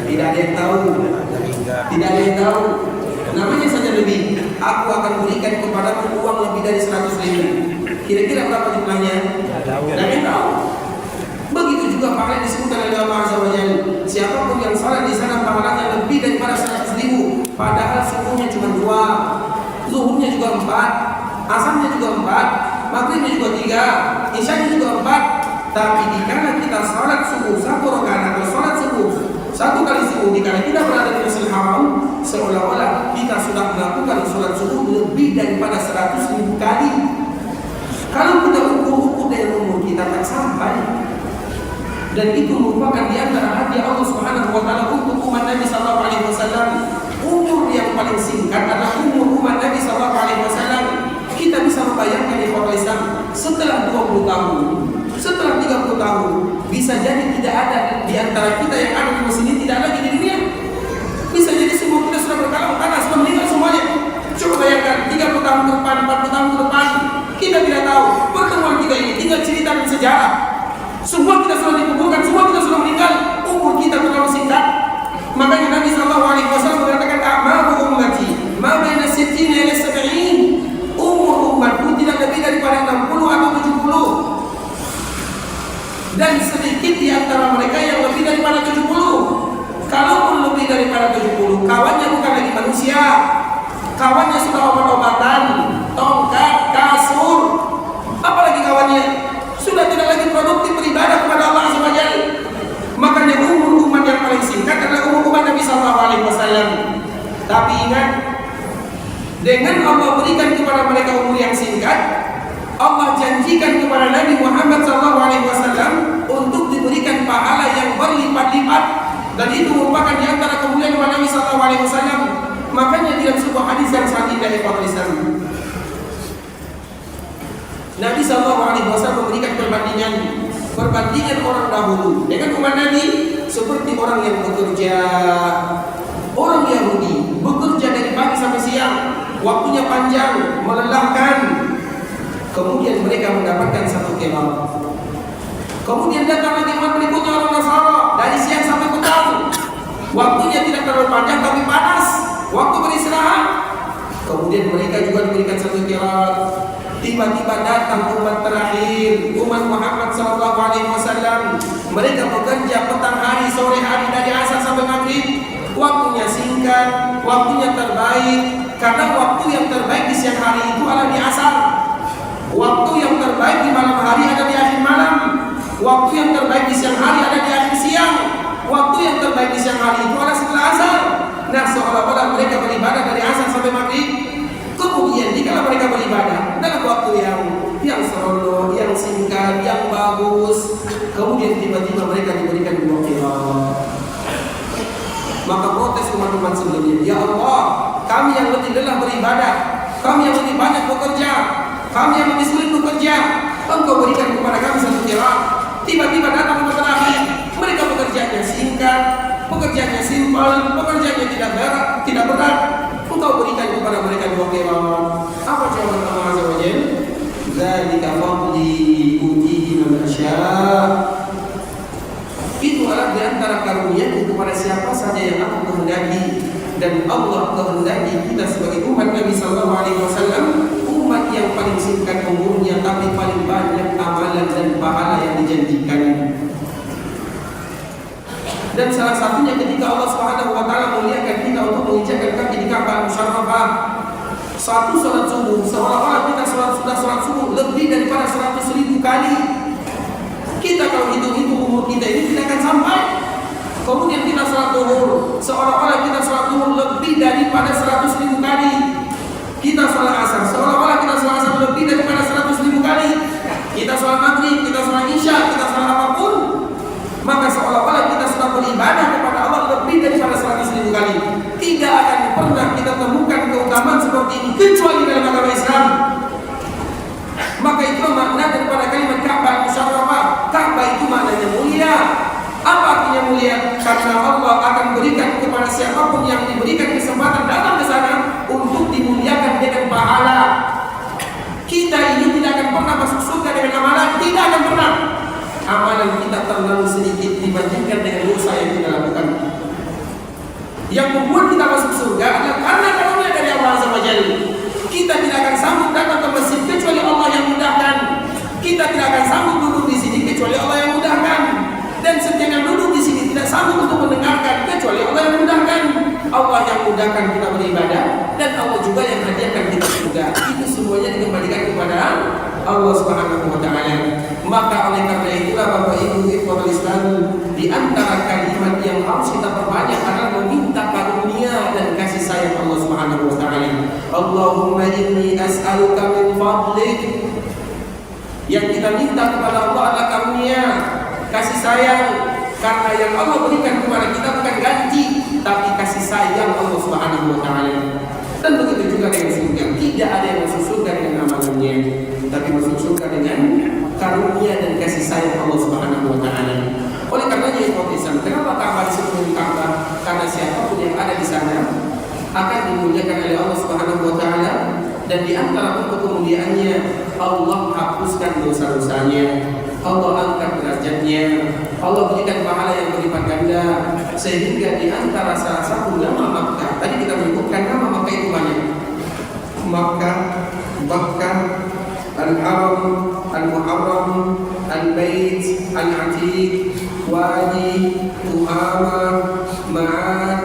Tidak ada yang tahu. Tidak ada yang tahu. Namanya saja lebih. Aku akan berikan kepadamu uang lebih dari 100.000. Kira-kira berapa jumlahnya? Tidak ada yang tahu. Begitu juga pahala yang disebutkan oleh Allah Azza wa Jalla. Siapapun yang salat di sana pahalanya lebih daripada 100.000. Padahal subuhnya cuma 2, zuhurnya juga 4, asarnya juga 4, maghribnya juga 3, isyanya juga 4. Tapi dikala kita salat subuh 1 rakaat atau salat subuh 1 kali subuh, dikala kita berada di Masjidil Haram, seolah-olah kita sudah melakukan salat subuh lebih daripada 100.000 kali. Kalau kita ukur-ukur dengan umur kita tak sampai. Dan itu merupakan di antara hadiah Allah Subhanahu wa taala untuk umat Nabi sallallahu alaihi wasallam. Umur yang paling singkat adalah umur umat Nabi sallallahu alaihi wasallam. Kita bisa membayangkan di kota Islam setelah 20 tahun, setelah 30 tahun, bisa jadi tidak ada di antara kita yang ada di mesin ini tidak lagi di dunia. Bisa jadi semua kita sudah berkalang karena sudah meninggal semuanya. Coba bayangkan 30 tahun ke depan, 40 tahun ke depan, kita tidak tahu. Pertemuan kita ini tinggal cerita dan sejarah. Semua kita sudah dikuburkan, semua kita sudah meninggal. Umur kita terlalu singkat. Makanya Nabi sallallahu alaihi wasallam mengatakan, "A'maru ummati ma baina 60 ila 70." Umur umatku tidak lebih daripada 60 atau 70. Dan sedikit di antara mereka yang lebih daripada 70. Kalaupun lebih daripada 70, kawannya bukan lagi manusia. Kawannya sudah obat-obatan, tongkat, kasur. Apalagi kawannya sudah tidak lagi produktif beribadah kepada Allah Azza wa Jalla. Makanya umur umat yang paling singkat adalah umur umat Nabi sallallahu alaihi wasallam. Tapi ingat, dengan Allah berikan kepada mereka umur yang singkat, Allah janjikan kepada Nabi Muhammad sallallahu alaihi wasallam untuk diberikan pahala yang berlipat-lipat, dan itu merupakan di antara kemuliaan umat Nabi sallallahu alaihi wasallam. Makanya dalam sebuah hadis yang sangat indah ikhwat Islam, Nabi sallallahu alaihi wasallam memberikan perbandingan orang dahulu dengan umat Nabi seperti orang yang bekerja. Orang Yahudi bekerja dari pagi sampai siang, waktunya panjang, melelahkan. Kemudian mereka mendapatkan satu kemah. Kemudian datang lagi umat berikutnya orang Nasara dari siang sampai petang. Waktunya tidak terlalu panjang tapi panas, waktu beristirahat. Kemudian mereka juga diberikan satu kemah. Tiba-tiba datang umat terakhir, umat Muhammad sallallahu alaihi wasallam. Mereka bekerja petang hari, sore hari, dari asar sampai maghrib. Waktunya singkat, waktunya terbaik. Karena waktu yang terbaik di siang hari itu adalah di asar. Waktu yang terbaik di malam hari ada di akhir malam. Waktu yang terbaik di siang hari ada di akhir siang. Waktu yang terbaik di siang hari itu adalah setelah asar. Nah, seolah-olah mereka beribadah dari asar sampai maghrib. Kemudian jika mereka beribadah dalam waktu yang senonoh, yang singkat, yang bagus, kemudian tiba-tiba mereka diberikan dua qiraat. Maka protes umat-umat sebelumnya, "Ya Allah, kami yang lebih lelah beribadah, kami yang lebih banyak bekerja, kami yang lebih sulit bekerja, Engkau berikan kepada kami satu qiraat." Tiba-tiba datang umat terakhir, mereka pekerjaannya singkat, pekerjaannya simpel, pekerjaannya tidak berat. Engkau berikan kepada mereka dua qiraat. Apa jawaban Allah Azza wa Jalla? Dzalika fadli utihi man asya'. Itu adalah di antara karunia kepada siapa saja yang aku kehendaki. Dan Allah kehendaki kita sebagai umat Nabi sallallahu alaihi wasallam umat yang paling singkat umurnya tapi paling banyak amalan dan pahala yang dijanjikan. Dan salah satunya ketika Allah Subhanahu wa taala memuliakan kita untuk menginjakkan kaki di Ka'bah Musharrafah. Satu salat subuh, seolah-olah kita sudah salat subuh lebih daripada 100.000 kali. Kita kalau hitung-hitung umur kita ini tidak akan sampai. Kemudian kita salat zuhur, seolah-olah kita salat zuhur lebih daripada 100.000 kali. Kita salat asar, seolah-olah kita salat asar lebih daripada 100.000 kali. Kita salat maghrib, kita salat isya, kita salat apapun. maka seolah-olah kita sudah beribadah kepada Allah lebih daripada 100.000 kali. Tidak akan pernah kita temukan keutamaan seperti ini kecuali dalam agama Islam. Maka itu makna daripada kalimat Ka'bah Musyarrafah. Ka'bah itu maknanya mulia. Apa artinya mulia? Karena Allah akan berikan kepada siapapun yang diberikan kesempatan datang ke sana untuk dimuliakan dengan pahala. Kita ini tidak akan pernah masuk surga dengan amalan, tidak akan pernah. Amalan kita terlalu sedikit dibandingkan dengan dosa yang kita lakukan. Yang membuat kita masuk surga adalah karena karunia dari Allah Azza wa Jalla. Kita tidak akan sanggup datang ke masjid kecuali Allah yang mudahkan. Kita tidak akan sanggup duduk di sini kecuali Allah yang mudahkan. Dan setiap yang duduk di sini tidak sanggup untuk mendengarkan kecuali Allah yang mudahkan. Allah yang mudahkan kita beribadah dan Allah juga yang hadiahkan kita surga. Itu semuanya dikembalikan kepada Allah Subhanahu wa taala. Maka oleh karena itulah Bapak Ibu ikhwatul Islam, di antara kalimat yang harus kita perbanyak adalah meminta karunia dan kasih sayang Allah Subhanahu wa taala. Allahumma inni as'aluka min fadlik. Yang kita minta kepada Allah adalah karunia, kasih sayang, karena yang Allah berikan kepada kita bukan ganti, tapi kasih sayang Allah Subhanahu wa taala. Dan begitu juga dengan surga. Tidak ada yang masuk surga dengan amalannya, tapi masuk surga dengan karunia dan kasih sayang Allah Subhanahu wa taala. Oleh karenanya ikhwat Islam, kenapa Ka'bah disebut Ka'bah? Karena siapapun yang ada di sana akan dimuliakan oleh Allah Subhanahu wa taala, dan di antara bentuk kemuliaannya Allah hapuskan dosa-dosanya, Allah angkat derajatnya, Allah berikan pahala yang berlipat ganda, sehingga di antara salah satu nama Makkah, tadi kita menyebutkan nama Makkah itu banyak. Makkah, Makkah, Al-Haram, Al-Muharram, Al-Bait, Al-Atiq, Wadi, Tuhama, Ma'ad,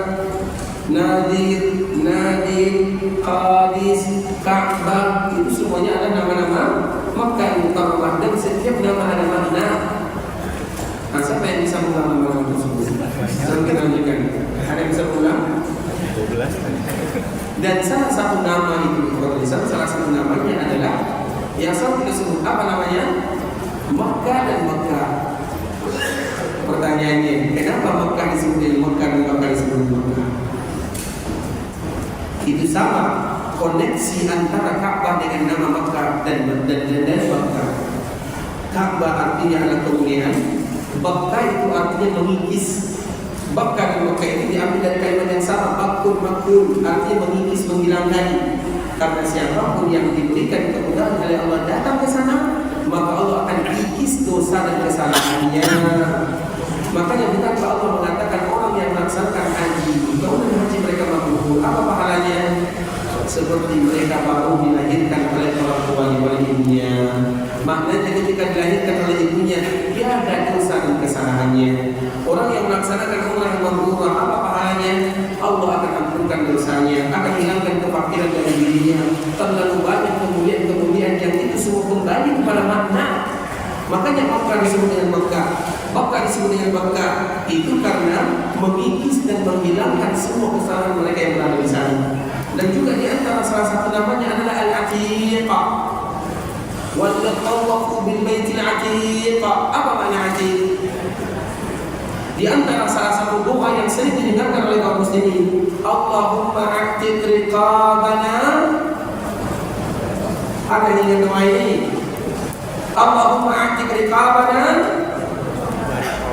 Nadir, Qadis, Ka'bah, itu semuanya ada nama-nama Makkah Mukarramah, dan setiap nama ada makna. Nah, siapa yang bisa mengulang nama tersebut? Saya kita lanjutkan. Ada yang bisa mengulang? 12. Dan salah satu nama itu, salah satu namanya adalah yang selalu kita sebut, apa namanya? Makkah dan Makkah. Pertanyaannya, kenapa Makkah disebut dengan Makkah dan Makkah disebut Makkah? Itu sama, koneksi antara Ka'bah dengan nama Makkah dan Makkah. Ka'bah artinya adalah kemuliaan, Makkah itu artinya mengikis. Makkah dan Makkah itu diambil dari kalimat yang sama, makun, artinya mengikis, menghilangkan. Karena siapapun yang diberikan kemudahan oleh Allah datang ke sana, maka Allah akan kikis dosa dan kesalahannya. Makanya bukankah Allah mengatakan orang yang melaksanakan haji, kemudian haji mereka mabrur, apa pahalanya? Seperti mereka baru dilahirkan oleh orang tuanya, oleh ibunya. Maknanya ketika dilahirkan oleh ibunya, dia ada dosa dan kesalahannya. Orang yang melaksanakan umrah yang mabrur, apa pahalanya? Allah akan ampunkan dosanya, akan hilangkan kefakiran dari dirinya. Terlalu banyak kemuliaan yang itu semua kembali kepada makna. Makanya Makkah disebut dengan Makkah. Makkah disebut dengan Makkah itu karena mengikis dan menghilangkan semua kesalahan mereka yang berada di sana. Dan juga di antara salah satu namanya adalah Al-Atiq. Wal yatawafu bil baitil Atiq. Apa makna Atiq? Di antara salah satu doa yang sering didengarkan oleh kaum muslimin, Allahumma a'tiq riqabana. Ada yang ingin doa ini? Allahumma a'tiq riqabana.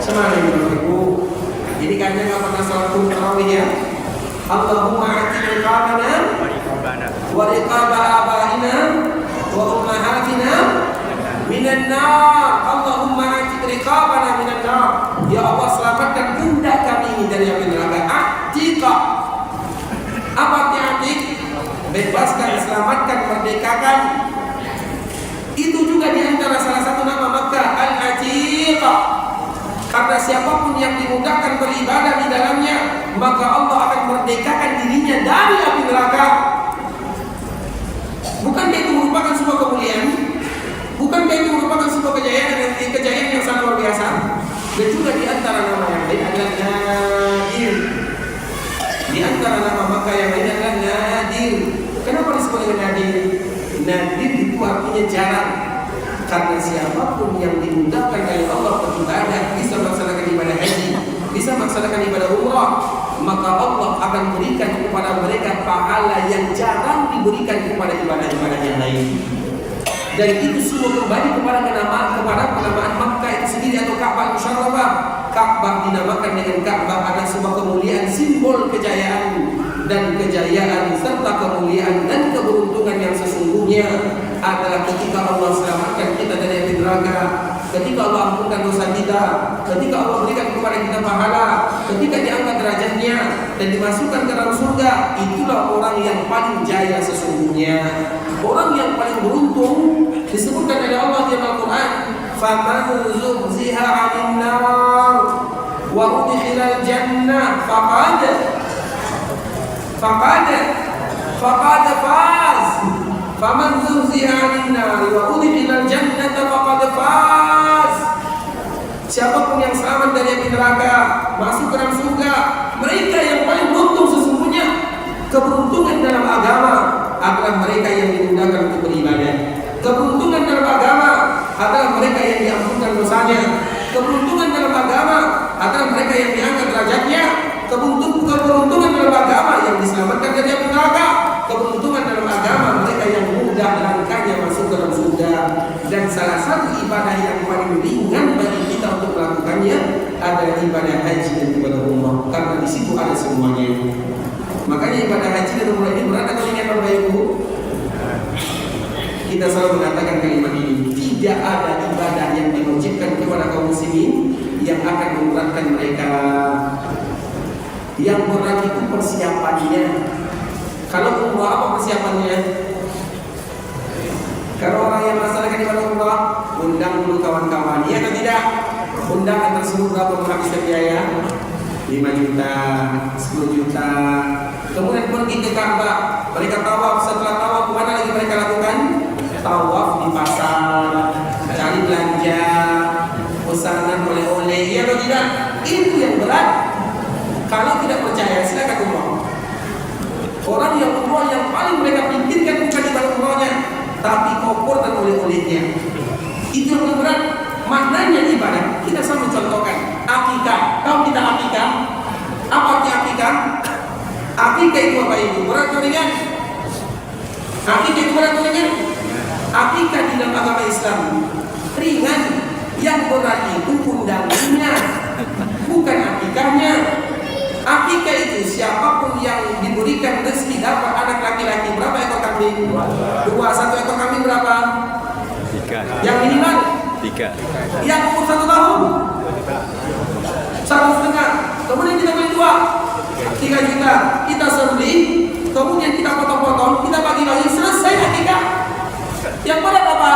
Semangat Ibu. Jadi kayaknya enggak pernah salat tarawih ya. Allahumma a'tiq riqabana wa riqaba abaina wa ummahatina minan nar. Allahumma a'tiq riqabana minan nar. Ya Allah, selamatkan pundak kami ini dari api neraka. A'tiqa. Apa artinya a'tiq? Bebaskan, selamatkan, merdekakan. Itu juga di antara salah satu nama Makkah, Al-Atiq. Karena siapapun yang dimudahkan beribadah di dalamnya, maka Allah akan merdekakan dirinya dari api neraka. Bukankah itu merupakan sebuah kemuliaan? Bukankah itu merupakan sebuah kejayaan yang sangat luar biasa? Dan juga di antara nama yang lain adalah Nadir. Di antara nama Makkah yang lain adalah Nadir. Kenapa disebut dengan Nadir? Nadir itu artinya jarang. Karena siapapun yang dimudahkan oleh Allah beribadah, bisa melaksanakan ibadah haji, bisa melaksanakan ibadah umrah, maka Allah akan berikan kepada mereka pahala yang jarang diberikan kepada ibadah-ibadah yang lain. Dan itu semua kembali kepada penamaan Makkah itu sendiri atau Ka'bah Musyarrafah. Ka'bah dinamakan dengan Ka'bah ada sebuah kemuliaan, simbol kejayaan dan kejayaan serta kemuliaan dan keberuntungan yang sesungguhnya adalah ketika Allah selamatkan kita dari api neraka, ketika Allah ampunkan dosa kita, ketika Allah berikan kepada kita pahala, ketika diangkat derajatnya dan dimasukkan ke dalam surga. Itulah orang yang paling jaya sesungguhnya, orang yang paling beruntung. Disebutkan oleh Allah di Al-Quran, "Faman zuhziha 'anil nar wa udkhilal jannah faqad faz." Faman zuhziha 'anil nar wa udkhilal jannah faqad faz. Siapapun yang selamat dari api neraka, masuk ke dalam surga, mereka yang paling beruntung sesungguhnya. Keberuntungan dalam agama adalah mereka yang dimudahkan untuk beribadah. Keberuntungan dalam agama adalah mereka yang diampunkan dosanya. Keberuntungan dalam agama adalah mereka yang diangkat derajatnya. Keberuntungan dalam agama yang diselamatkan dari api neraka. Keberuntungan dalam agama mereka yang mudah langkahnya masuk ke dalam surga. Dan salah satu ibadah yang paling ringan bagi kita untuk melakukannya adalah ibadah haji dan ibadah umrah, karena di situ ada semuanya. Makanya ibadah haji dan umrah ini berat atau ringan Bapak Ibu? Kita selalu mengatakan kalimat ini, tidak ada ibadah yang diwajibkan kepada kaum muslimin yang akan memberatkan mereka. Yang berat itu persiapannya. Kalau umrah apa persiapannya? Kalau orang yang melaksanakan ibadah umrah, undang dulu kawan-kawan, iya atau tidak? Undangan tersebut berapa menghabiskan biaya? 5 juta, 10 juta. Kemudian pergi ke Ka'bah, mereka tawaf. Setelah tawaf, kemana lagi mereka lakukan? Tawaf di pasar, cari belanja, pesanan oleh-oleh, iya atau tidak? Itu yang berat. Kalau tidak percaya, silakan umrah. Orang yang umrah yang paling mereka pikirkan bukan ibadah umrahnya, tapi koper dan oleh-olehnya. Itu yang paling berat. Maknanya ibadah. Kita selalu contohkan akikah. Tahu kita akikah? Apa arti akikah? Akikah itu Bapak Ibu berat atau ringan? Akikah itu berat atau ringan? Akikah di dalam agama Islam ringan. Yang berat itu undangannya, bukan akikahnya. Akikah itu siapapun yang diberikan rezeki dapat anak laki-laki. Berapa ekor kambing? 2. 1 ekor kambing berapa? 3. Yang minimal 3. Yang umur 1 tahun 1,5. Kemudian kita beli 3 juta. Kita sembelih, kemudian kita potong-potong, kita bagi-bagi, selesai akikah. Yang berat apa?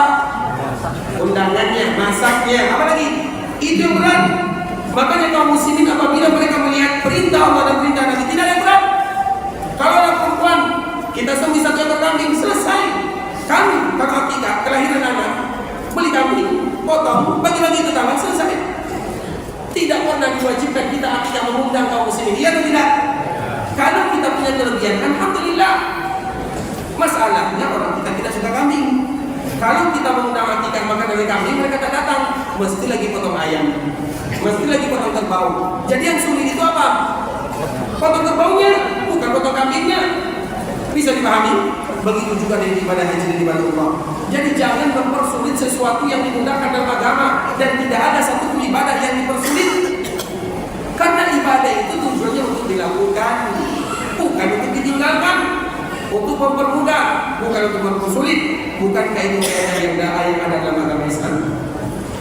Undangannya, masaknya, apa lagi? Itu yang berat. Makanya kaum muslimin apabila mereka melihat perintah Allah dan perintah Nabi, tidak ada yang berat. Kalau ada perempuan, kita sembelih 1 ekor kambing, selesai. Kami, kalau akikah, kelahiran anak, beli kambing, potong, bagi-bagi tetangga, selesai. Tidak pernah diwajibkan kita akikah mengundang kaum muslimin, iya atau tidak? Kalau kita punya kelebihan, alhamdulillah. Masalahnya orang kita tidak suka kambing. Kalau kita mengundang akikah makan dari kambing, mereka tak datang. Mesti lagi potong ayam, mesti lagi potong kerbau. Jadi yang sulit itu apa? Potong kerbaunya, bukan potong kambingnya. Bisa dipahami? Begitu juga dari ibadah haji dan ibadah umrah. Jadi jangan mempersulit sesuatu yang dimudahkan dalam agama, dan tidak ada satu ibadah yang dipersulit. Karena ibadah itu tujuannya untuk dilakukan, bukan untuk ditinggalkan, untuk mempermudah, bukan untuk mempersulit. Bukankah itu yang ada dalam agama Islam?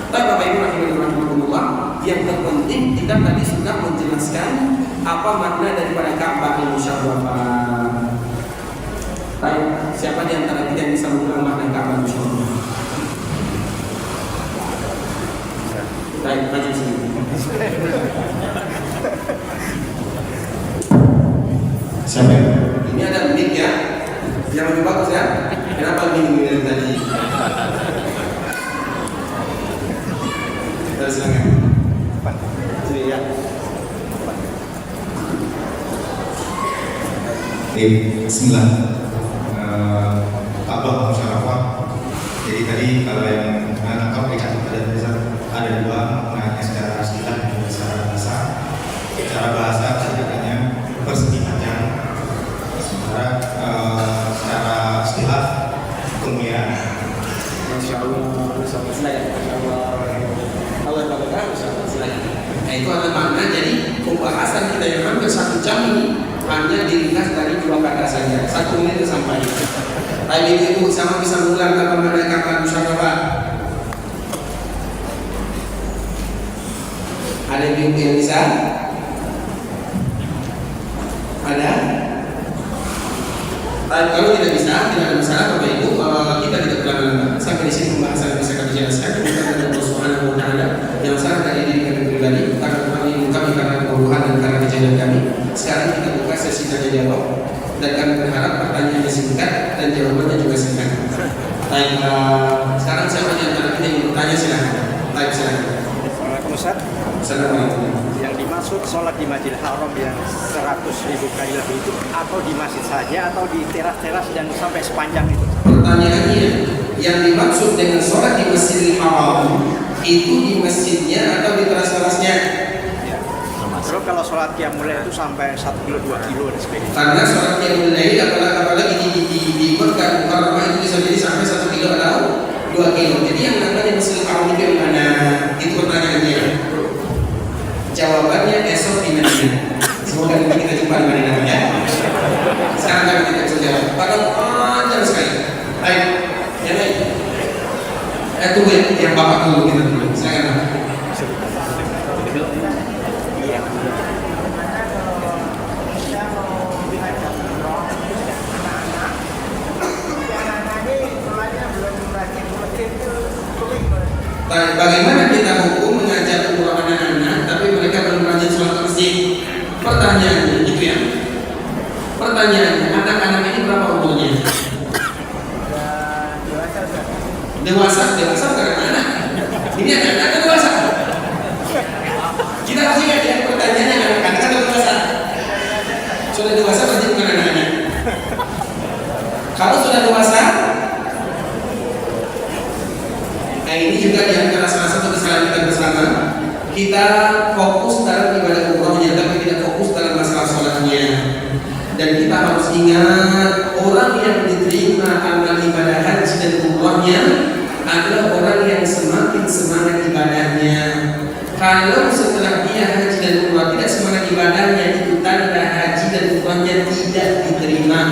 Tapi Bapak Ibu rahimahullah, yang terpenting kita tadi sudah menjelaskan apa makna daripada Ka'bah Musyarrafah. Baik, siapa di antara kita yang bisa mengulang makna Ka'bah Musyarrafah? Baik, maju sini. Siapa? Ini ada mic ya, yang lebih bagus ya. Kenapa gini dari tadi? Kita silakan. Sini ya. Bismillah. Ka'bah Musyarrafah. Jadi tadi kalau yang ada dua maknanya secara istilah dan juga secara bahasa. Secara bahasa sebenarnya persegi panjang, secara istilah kemuliaan. Masya Allah, Nah itu ada makna. Jadi pembahasan kita yang hampir 1 jam ini hanya diringkas dari 2 kata saja. 1 menit sampai. Tapi ibu sama bisa mengulang apa makna kata musyawarah? Ada ibu yang bisa? Ada? Kalau tidak bisa, tidak ada masalah Bapak Ibu. Kita tidak berlama-lama. Sampai di sini pembahasan yang bisa kami jelaskan. Kita akan Allah Subhanahu Wa Taala yang salah dari diri kami pribadi, kami karena kebodohan dan karena kejadian kami. Sekarang kita buka sesi tanya jawab dan kami berharap pertanyaannya singkat dan jawabannya juga singkat. Baik, sekarang siapa di antara kita yang bertanya silakan. Baik, silakan. Assalamualaikum Ustaz. Assalamualaikum. Yang dimaksud sholat di Masjidil Haram yang 100.000 kali lebih itu atau di masjid saja atau di teras-teras dan sampai sepanjang itu? Pertanyaannya, yang dimaksud dengan sholat di Masjidil Haram itu di masjidnya atau di teras-terasnya? Ya. Terus kalau sholat qiyamul lail itu sampai 1 kilo 2 kilo dan sebagainya. Karena sholat qiyamul lail apalagi di Mekah Mukarramah itu bisa jadi sampai 1 kilo atau 2 kilo. Jadi yang namanya Masjidil Haram itu yang mana? Itu pertanyaannya. Jawabannya esok di Madinah. Semoga nanti kita jumpa di Madinah ya. Sekarang kami tidak bisa jawab. Padahal panjang sekali. Baik, yang lain. Tunggu yang bapak dulu kita dulu. Silakan Pak. Bagaimana kita hukum mengajak umroh anak-anak tapi mereka belum rajin sholat masjid? Pertanyaannya gitu ya. Pertanyaannya, anak-anak ini berapa umurnya? Dewasa bukan anak. Ini anak-anak atau dewasa? Kita harus ingat ya, pertanyaannya anak-anak atau dewasa? Sudah dewasa berarti bukan anak-anak. Kalau sudah dewasa, nah ini juga di antara salah satu kesalahan kita bersama. Kita fokus dalam ibadah umrohnya, tapi tidak fokus dalam masalah sholatnya. Dan kita harus ingat, orang yang diterima amal ibadah haji dan umrohnya adalah orang yang semakin semangat ibadahnya. Kalau setelah dia haji dan umroh tidak semangat ibadahnya, itu tanda haji dan umrohnya tidak diterima.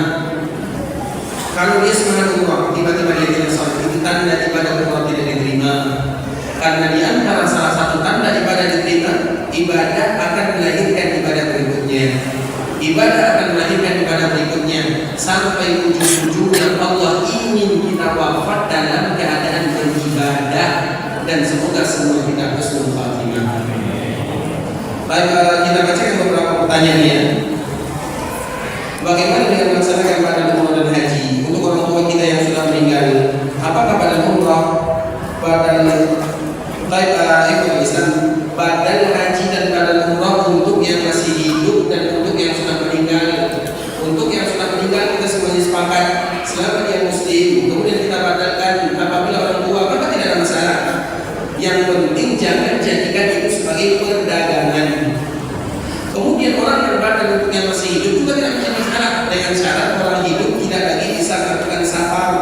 Kalau dia semangat umroh, tiba-tiba dia tidak sholat, itu tanda ibadah umroh tidak diterima. Karena di antara salah satu tanda ibadah diterima, ibadah akan melahirkan ibadah berikutnya. Ibadah akan melahirkan ibadah berikutnya sampai ujung-ujungnya Allah ingin kita wafat dalam keadaan beribadah, dan semoga semua kita husnul khatimah. Baik, kita bacakan beberapa pertanyaan ya. Bagaimana dengan melaksanakan badan umroh dan haji untuk orang tua kita yang sudah meninggal? Apakah badan umroh, badan Islam, badan haji dan badan umroh untuk yang masih hidup dan untuk yang sudah meninggal? Untuk yang sudah meninggal kita semuanya sepakat selama dia muslim, kemudian kita batalkan apabila orang tua, maka tidak ada masalah. Yang penting jangan jadikan itu sebagai perdagangan. Kemudian orang yang batal untuk yang masih hidup juga tidak menjadi syarat, dengan syarat orang hidup tidak lagi bisa melakukan safar.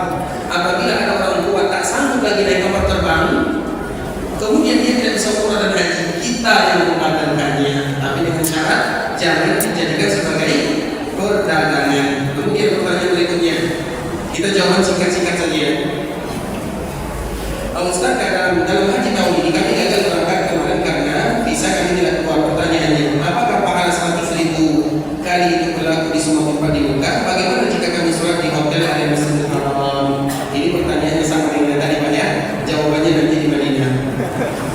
Apabila ada orang tua tak sanggup lagi naik kapal terbang, kemudian dia tidak bisa umrah dan haji, kita yang membatalkannya, tapi dengan syarat jangan dijadikan sebagai perdagangan. Kemudian pertanyaan berikutnya, kita jawab singkat-singkat saja ya. Ustaz, dalam haji tahun ini kami gagal berangkat kemarin karena visa kami tidak keluar. Pertanyaannya, apakah pahala 100.000 kali itu berlaku di semua tempat di Mekah? Bagaimana jika kami sholat di hotel ada Masjidil Haram? Ini pertanyaannya sama dengan tadi Pak ya. Jawabannya nanti di Madinah.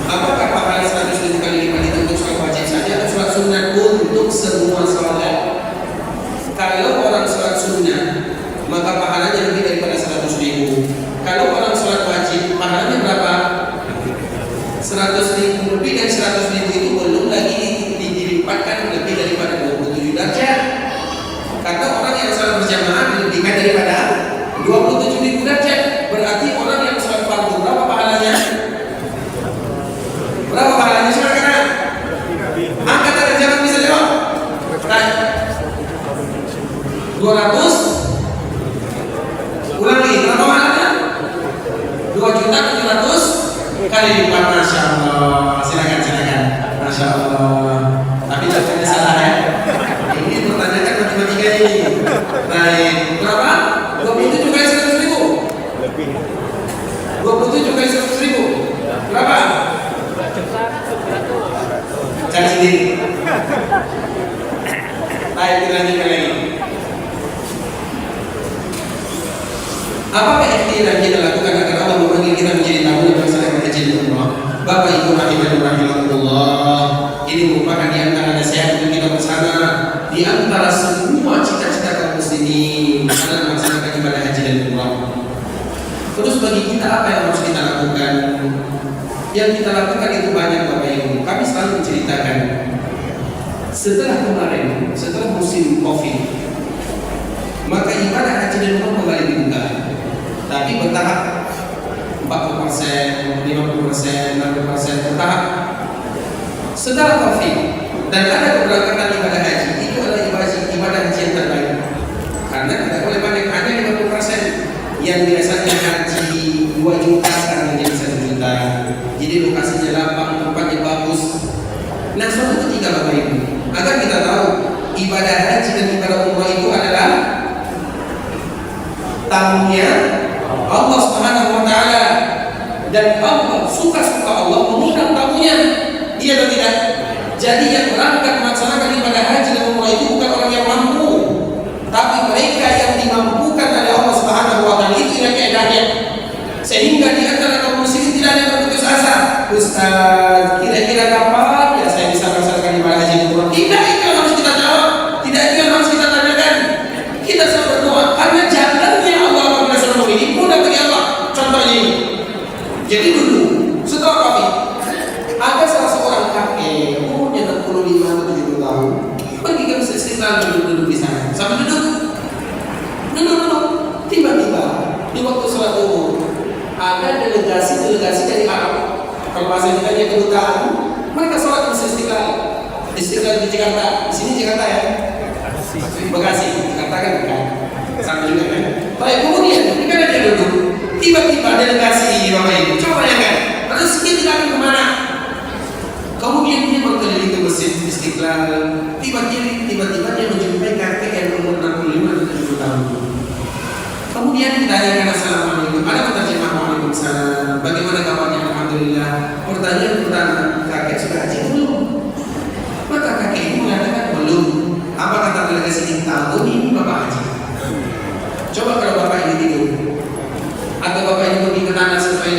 Apakah pahala 100.000 kali lipat itu untuk sholat wajib saja atau sholat sunnah untuk semua sholat? Kalau orang sholat sunnah, maka pahalanya lebih daripada 100.000. Kalau orang sholat wajib, pahalanya berapa? 100.000 lebih, dan 100.000 itu belum lagi dilipatkan lebih daripada 27 derajat. Kata orang yang sholat berjamaah dilebihkan daripada 27.000 derajat. Berarti orang yang sholat fardu berapa pahalanya? Baik, Pak, Masya Allah. Silakan, silakan. Masya Allah. Tapi jawabannya salah ya. Ini pertanyaan kan matematika ini. Baik, berapa? 27 kali 100.000. 27 kali 100.000. Berapa? Cari sendiri. Baik, kita lanjutkan lagi. Apakah ikhtiar yang kita lakukan agar Allah memanggil kita menjadi tamu dan melaksanakan haji di umrah? Bapak Ibu rahimahullah, ini merupakan di antara nasihat untuk kita bersama, di antara semua cita-cita kaum muslimin dalam melaksanakan ibadah haji dan umrah. Terus bagi kita apa yang harus kita lakukan? Yang kita lakukan itu banyak, Bapak Ibu. Kami selalu menceritakan setelah kemarin, setelah musim Covid, maka ibadah haji dan umrah kembali dibuka. Tapi bertahap, 40%, 50%, 60% bertahap. Setelah Covid dan ada keberangkatan ibadah haji, itu adalah ibadah haji yang terbaik. Karena tidak boleh banyak, hanya 50%. Yang biasanya haji 2 juta sekarang menjadi 1 juta. Jadi lokasinya lapang, tempatnya bagus. Nah, suatu ketika Bapak Ibu, agar kita tahu ibadah haji dan ibadah umrah itu adalah tamunya Allah Subhanahu wa taala, dan Allah suka-suka Allah mengundang tamunya. Iya atau tidak? Jadi yang berangkat melaksanakan ibadah haji dan umrah itu bukan orang yang mampu, tapi mereka yang dimampukan oleh Allah Subhanahu wa taala. Itu yang keadaannya. Sehingga di antara kaum muslimin tidak ada yang berputus asa. Ustaz, kira-kira kapan ya saya bisa melaksanakan ibadah haji dan umrah? Tidak, itu yang harus kita jawab. Tidak, itu yang harus kita tanyakan. Kita selalu berdoa karena jalannya Allah apabila sudah memilih mudah bagi Allah. Contohnya ini. Jadi dulu setelah Covid ada salah seorang kakek umurnya 65 atau 70 tahun pergi ke Masjid Istiqlal, duduk di sana sambil duduk. Tiba-tiba di waktu sholat zuhur ada delegasi dari Arab. Kalau bahasa kita nya kedutaan, mereka sholat di Masjid Istiqlal di Jakarta. Di sini Jakarta ya. Bekasi, Jakarta kan sama juga kan. Baik, kemudian ketika dia duduk, tiba-tiba delegasi ini Bapak Ibu, coba bayangkan, rezeki tidak akan kemana. Kemudian dia berkeliling ke Masjid Istiqlal, tiba-tiba dia menjumpai kakek yang umur 65 atau 70 tahun. Kemudian ditanyakan assalamualaikum, ada penerjemah waalaikumsalam, bagaimana kabarnya? Alhamdulillah. Pertanyaan pertama, kakek sudah haji belum? Maka kakek ini mengatakan belum. Apa kata delegasi ini? Tahun ini Bapak haji. Coba kalau Bapak ini tidur, atau Bapak ini pergi ke tanah sesuai,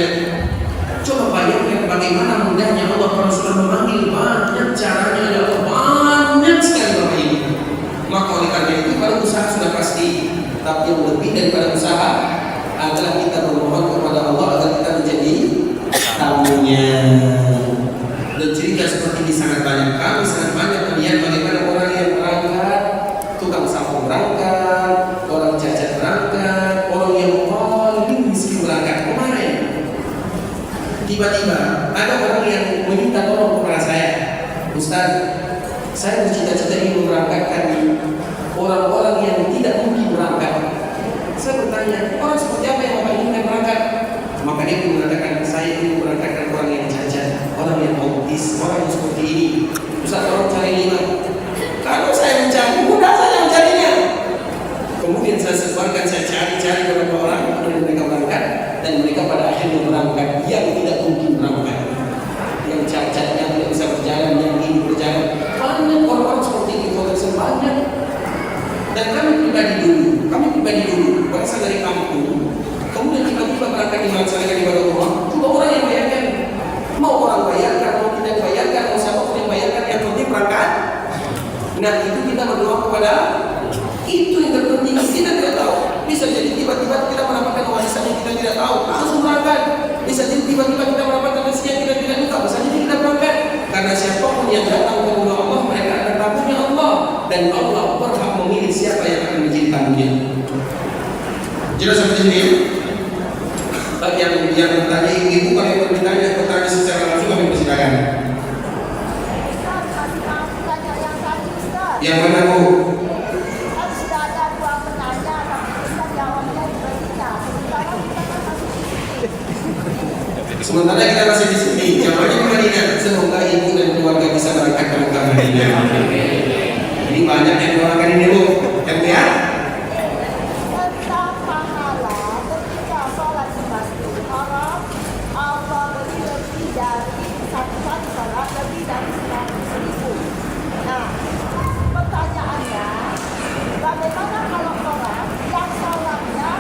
coba bayangkan bagaimana mudahnya Allah kalau sudah memanggil, banyak caranya ada Allah, banyak sekali Bapak ini. Maka oleh karena itu kalau usaha sudah pasti, tapi yang lebih daripada usaha adalah kita bermohon kepada Allah agar kita menjadi tamunya. Dan cerita seperti ini sangat banyak. Kami sangat banyak melihat bagaimana orang yang berangkat, tukang sapu berangkat, orang cacat berangkat, orang yang paling miskin berangkat. Kemarin tiba-tiba ada orang yang meminta tolong kepada saya, Ustaz, saya bercita-cita ingin memberangkatkan orang-orang yang tidak mungkin berangkat. Saya bertanya, orang seperti apa yang Bapak inginkan berangkat? Maka dia mengatakan, saya ingin berangkatkan orang yang cacat, orang yang autis, orang yang seperti ini. Ustaz, orang cari 5. Kalau saya mencari, mudah saja mencarinya. Kemudian saya sebarkan, saya cari beberapa orang, kemudian mereka berangkat, dan mereka pada akhirnya berangkat yang tidak mungkin berangkat, yang cacat, yang tidak bisa berjalan, yang ingin berjalan. Banyak orang-orang seperti ini, banyak. Dan kami pribadi dulu berasal dari kampung, kemudian tiba-tiba berangkat melaksanakan ibadah umrah. Coba orang yang bayarkan, mau orang bayarkan, mau tidak bayarkan, mau siapa pun yang bayarkan, yang penting berangkat. Nah, itu kita berdoa kepada itu yang terpenting. Kita tidak tahu, bisa jadi tiba-tiba kita mendapatkan warisan yang kita tidak tahu, langsung berangkat. Bisa jadi tiba-tiba kita mendapatkan rezeki yang kita tidak tahu, bisa jadi kita berangkat. Karena siapapun yang datang ke rumah Allah, mereka akan tamunya Allah, dan Allah berhak memilih siapa yang akan menjadi tamunya. Jelas seperti ini. Bagi yang bertanya, ibu kalau yang bertanya secara langsung kami persilakan. Yang mana Bu? Sudah ada 2 penanya, tapi kita jawabnya berbeda. Sementara kita masih di sini, jamaahnya di Madinah. Semoga ibu dan keluarga bisa berangkat ke Mekah Madinah. Ini banyak yang doakan ini bu, kan ya? Tentang pahala ketika sholat di Masjidil Haram, Allah beri lebih dari satu sholat lebih dari 100.000. Nah, pertanyaannya, bagaimana kalau orang yang sholatnya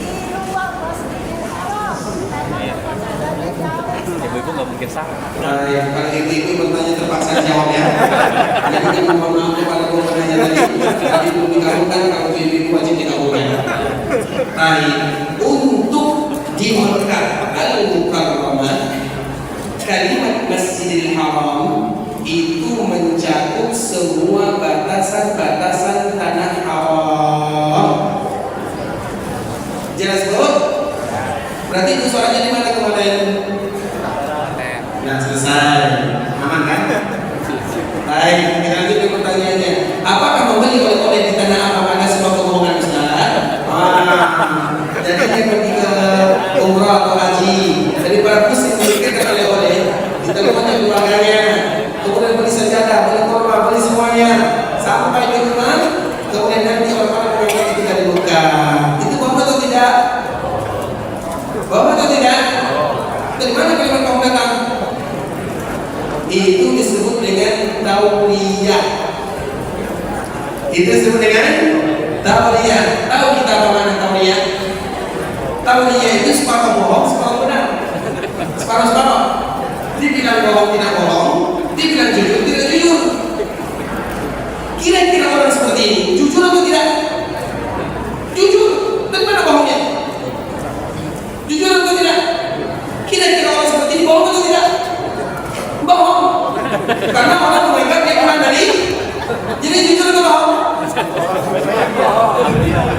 di luar Masjidil Haram? Karena pertanyaannya jauh. Ibu-ibu nggak mungkin salah. Nah, yang kalau ibu bertanya terpaksa jawab ya. Jadi kita mohon maaf kepada penanya tadi belum dikabulkan, kalau ibu wajib dikabulkan. Baik, untuk di Mekah Al-Mukarramah, kalimat Masjidil Haram itu mencakup semua batasan-batasan tanah haram. Jelas bu? Berarti itu suaranya di mana kemarin? Nah, selesai. Aman kan? Baik, kita lanjut ke pertanyaannya. Apakah membeli oleh-oleh di tanah haram ada sebuah kebohongan Ustaz? Jadi dia pergi ke umrah atau haji, daripada pusing memikirkan oleh-oleh, ditelepon keluarganya, kemudian beli sajadah, beli korban, beli semuanya, sampai di rumah, kemudian nanti orang-orang yang ketika dibuka. Itu bohong atau tidak? Bohong atau tidak? Dari mana kalimat kamu datang? Itu disebut dengan tauliyah. Itu disebut dengan tauliyah. Tahu kita apa makna tauliyah? Tauliyah itu separuh bohong, separuh benar. Separuh-separuh. Dibilang bohong tidak bohong, dibilang jujur tidak jujur. Kira-kira orang seperti ini jujur atau tidak? Jujur. Dari mana bohongnya? Jujur atau tidak? Kira-kira orang seperti ini bohong atau tidak? Bohong. Karena orang menganggap dia bukan dari. Jadi jujur atau bohong?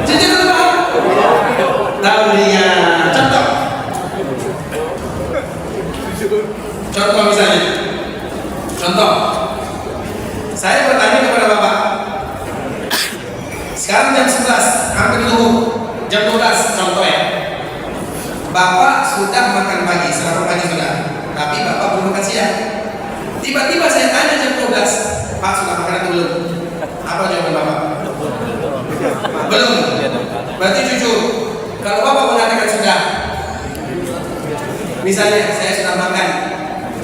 Jujur atau bohong? Tauliyah. Contoh misalnya. Contoh. Saya bertanya kepada Bapak. Sekarang jam 11, hampir zuhur. Jam 12 contoh ya. Bapak sudah makan pagi, sarapan pagi sudah. Tapi Bapak belum makan siang. Tiba-tiba saya tanya jam 12, Pak sudah makan atau belum? Apa jawaban Bapak? Belum. Berarti jujur. Kalau Bapak mengatakan sudah, misalnya saya sudah makan,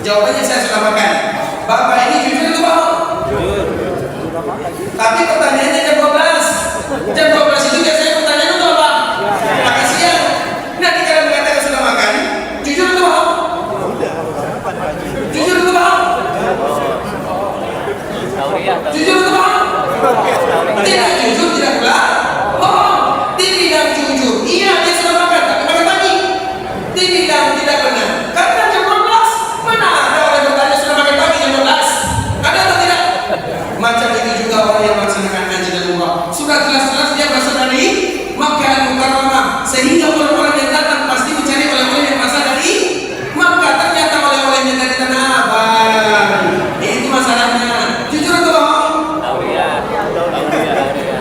jawabannya saya sudah makan. Bapak ini jujur atau bohong? Tapi pertanyaannya jam 12. Jam 12 itu biasanya pertanyaan untuk apa? Makan siang. Nanti kalau mengatakan sudah makan, jujur atau bohong? Jujur atau bohong? Jujur atau bohong? Tidak jujur, tidak pula bohong. Dibilang jujur, iya dia sudah makan, tapi makan pagi. Dibilang tidak benar, karena jam 12. Mana ada orang bertanya sudah makan pagi jam 12? Ada atau tidak? Macam itu juga orang yang melaksanakan haji dan umrah. Sudah jelas-jelas dia berasal dari Makkah Al-Mukarramah, sehingga orang-orang yang datang pasti mencari oleh-oleh yang berasal dari Makkah. Ternyata oleh-olehnya dari tanah abang. Itu masalahnya. Jujur atau bohong?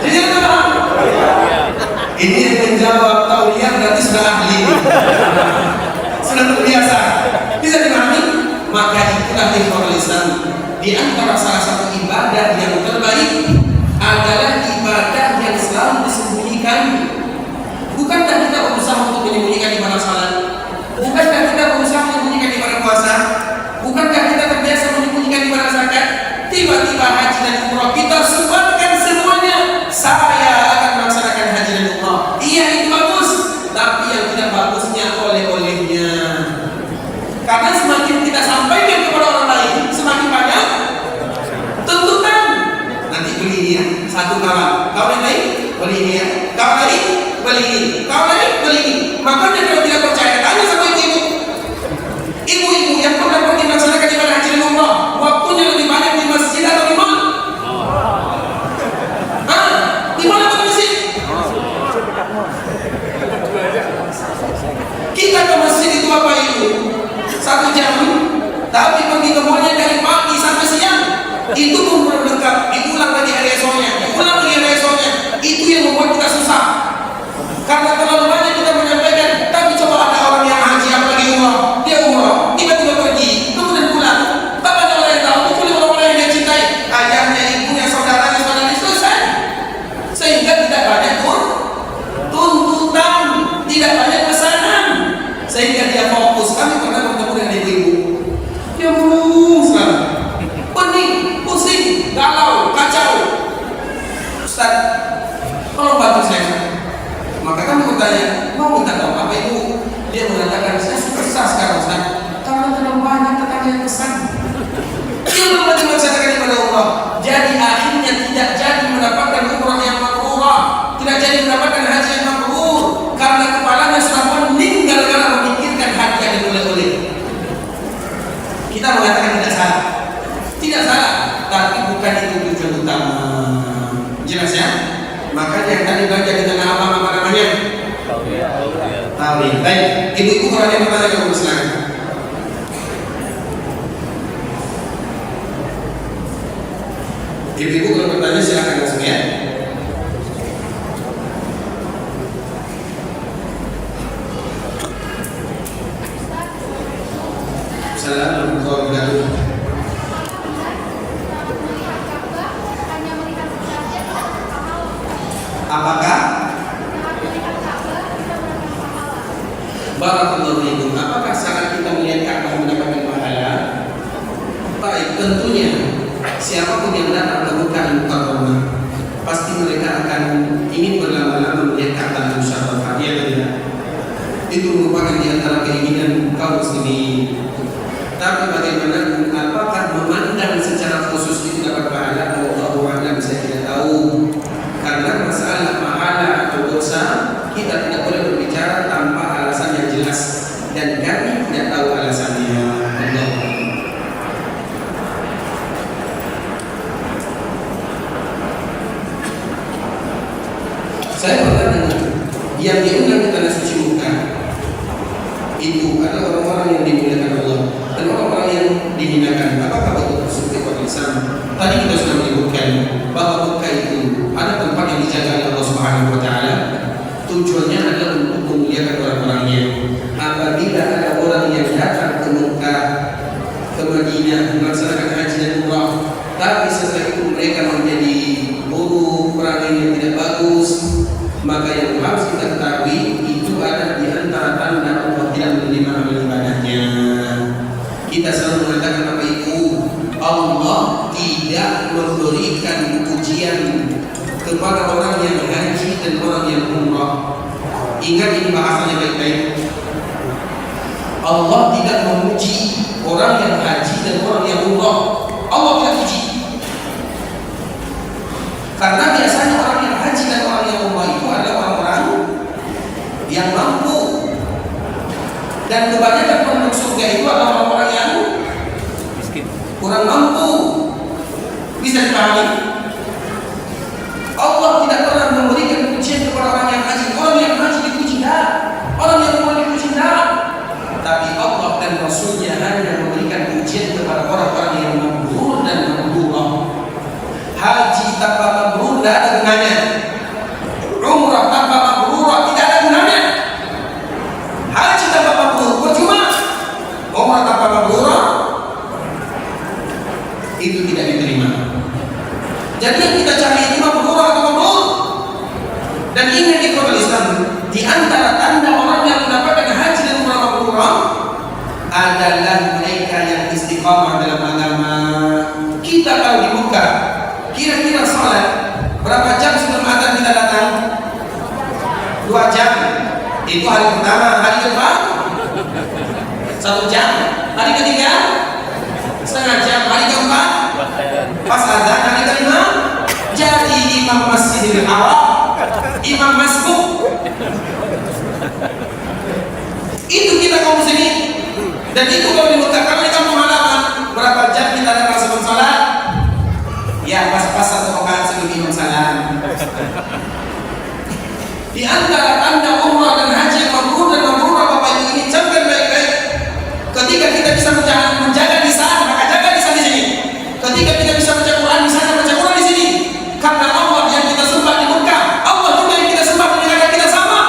Jujur atau bohong? Ini yang menjawab tauliyah berarti sudah ahli. Sudah terbiasa. Bisa dimahami? Maka itulah ikhwal Islam. Di antara salah satu ibadah yang terbaik adalah ibadah yang selalu disembunyikan. Bukankah kita berusaha untuk menyembunyikan ibadah salat? Bukankah kita berusaha menyembunyikan ibadah puasa? Bukankah kita terbiasa menyembunyikan ibadah zakat? Tiba-tiba haji dan umrah kita sebarkan semuanya. Saya akan melaksanakan haji dan umrah. Iya, itu bagus. Tapi yang tidak bagusnya oleh-olehnya. Karena semakin kita sampaikan kepada orang lain, semakin banyak tuntutan. Nanti beli ini ya, satu kawan. Kawan yang lain beli ini ya. Kawan lain beli ini. Kawan lain beli ini. Makanya kalau tidak percaya, tanya sama ibu-ibu. Ibu-ibu yang pernah pergi melaksanakan ibadah haji dan umrah, waktunya lebih banyak di masjid atau di mana? Di mana atau di masjid? Kita ke masjid itu apa itu? 1 jam. Tapi pergi ke mallnya dari pagi sampai siang. Itu pun belum lengkap. Diulang lagi hari esoknya. Diulang lagi hari esoknya. Itu yang membuat kita susah. Karena terlalu banyak kita menyampaikan. Tapi coba ada orang yang haji apalagi umrah. Amin. Baik, ibu-ibu kalau ada yang bertanya kamu silakan. Ibu-ibu kalau bertanya silakan langsung ya. Assalamualaikum warahmatullahi wabarakatuh. Apakah Barakallahu fiikum, apakah saat kita melihat Ka'bah mendapatkan pahala? Baik, tentunya siapapun yang datang ke Mekah Mukarramah pasti mereka akan ingin berlama-lama melihat Ka'bah Musyarrafah, ya tidak? Itu merupakan di antara keinginan kaum muslimin. Tapi bagaimana, apakah memandang secara khusus itu dapat pahala? Allahu a'lam, saya tidak tahu. Karena masalah pahala atau dosa kita tidak boleh berbicara tanpa alasan yang jelas, dan kami tidak tahu alasannya. Allah. Saya pernah dengar yang diundang ke tanah suci Mekah itu adalah orang-orang yang dimuliakan Allah dan orang-orang yang dihinakan. Apakah betul tersebut Pak Islam? Tadi kita sudah menyebutkan bahwa Mekah itu ada tempat yang dijaga oleh Allah Subhanahu Wa Taala. Tujuannya adalah untuk memuliakan orang-orangnya. Apabila ada orang yang datang ke Mekah, ke Madinah melaksanakan haji dan umrah, tapi setelah itu mereka menjadi buruk, perangai yang tidak bagus, maka yang harus kita ketahui itu ada di antara tanda Allah tidak menerima amal ibadahnya. Kita selalu mengatakan apa itu? Allah tidak memberikan ujian kepada orang yang haji dan orang yang umrah. Ingat ini bahasanya baik-baik. Allah tidak memuji orang yang haji dan orang yang umrah. Allah tidak puji. Karena biasanya orang yang haji dan orang yang umrah itu adalah orang-orang yang mampu. Dan kebanyakan penduduk surga itu adalah orang-orang yang kurang mampu. Bisa dipahami? Allah tidak pernah memberikan pujian kepada orang yang haji. Orang yang haji dipuji dah, orang yang umrah dipuji dah. Tapi Allah dan Rasulnya hanya memberikan pujian kepada orang-orang yang mabrur dan mabrurah. Haji tanpa mabrur tidak ada gunanya. Umrah tanpa mabrurah tidak ada gunanya. Haji tanpa mabrur percuma. Umrah tanpa mabrurah itu tidak diterima. Jadi yang kita cari itu mabrur atau mabrur. Dan ingat di kota Islam, di antara tanda orang yang mendapatkan haji dan umrah mabrurah adalah mereka yang istiqamah dalam agama. Kita kalau di Mekah, kira-kira sholat berapa jam sebelum azan kita datang? 2 jam. Itu hari pertama. Hari kedua 1 jam. Hari ketiga setengah jam. Hari keempat pas azan. Hari kelima jadi imam Masjidil Haram, imam masbuk. Itu kita kaum muslimin. Dan itu kalau di Mekah, kalau di kampung halaman berapa jam kita datang sebelum sholat? Ya pas-pas 1 rakaat sebelum imam salam. Di antara tanda umrah dan haji yang mabrur dan mabrurah, Bapak Ibu ini camkan baik-baik. Ketika kita bisa menjaga lisan, maka jaga lisan di sini. Ketika kita bisa baca Quran di sana, baca Quran di sini. Karena Allah yang kita sembah di Mekah, Allah juga yang kita sembah di negara kita sama.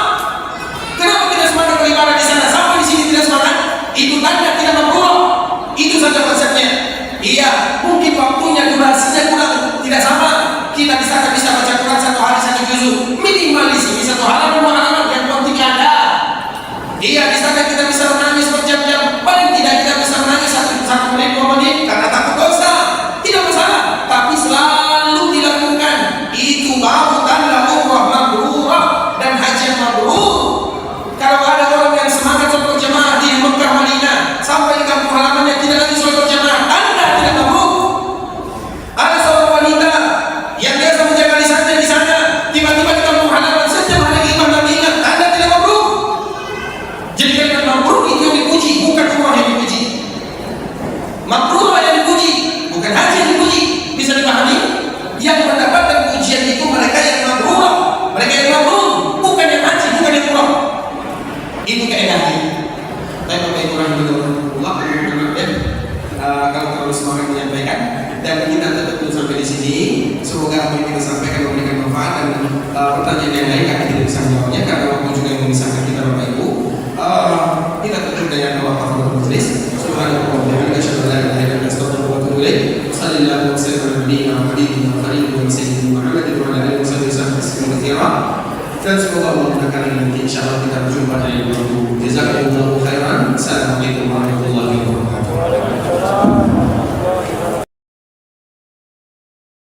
Kenapa kita semangat beribadah di sana, sama di sini tidak semangat? Itu tanda tidak mabrur. Itu saja konsepnya. Iya, mungkin waktunya, durasinya kurang, tidak sama. Kita di sana bisa baca Quran 1 hari 1 juzuk, minimal di sini 1 halaman 2 halaman, yang penting ada. Iya, di sana kita bisa menangis berjam-jam, paling tidak kita bisa menangis 1 menit 2 menit karena takut dosa, tidak masalah. Tapi selalu dilakukan. Itu baru tanda umrah mabrurah dan haji yang mabrur. Kalau ada orang yang semangat sholat berjamaah di Mekah Madinah sampai di kampung halamannya tidak lagi sholat berjamaah, tanda tidak mabrur. Ada seorang wanita yang biasa menjaga lisannya di sana, tiba-tiba di kampung halaman setiap hari imam Nabi ingat, tanda tidak mabrur. Jadi kalimat sini. Semoga apa yang kita sampaikan memberikan manfaat, dan pertanyaan yang lain kami tidak bisa menjawabnya karena waktu juga yang memisahkan kita Bapak Ibu. Kita tutup dengan doa kafaratul majelis. Subhanallah wa bihamdihi asyhadu an la ilaha illa anta astaghfiruka wa atubu ilaik. Sallallahu alaihi wa sallam ala nabiyyina wa habibina wa khalilina wa sayyidina Muhammadin wa ala alihi wa sahbihi wasallam. Dan semoga Allah mudahkan nanti insyaallah kita berjumpa di waktu. Jazakumullahu khairan. Assalamualaikum warahmatullahi wabarakatuh.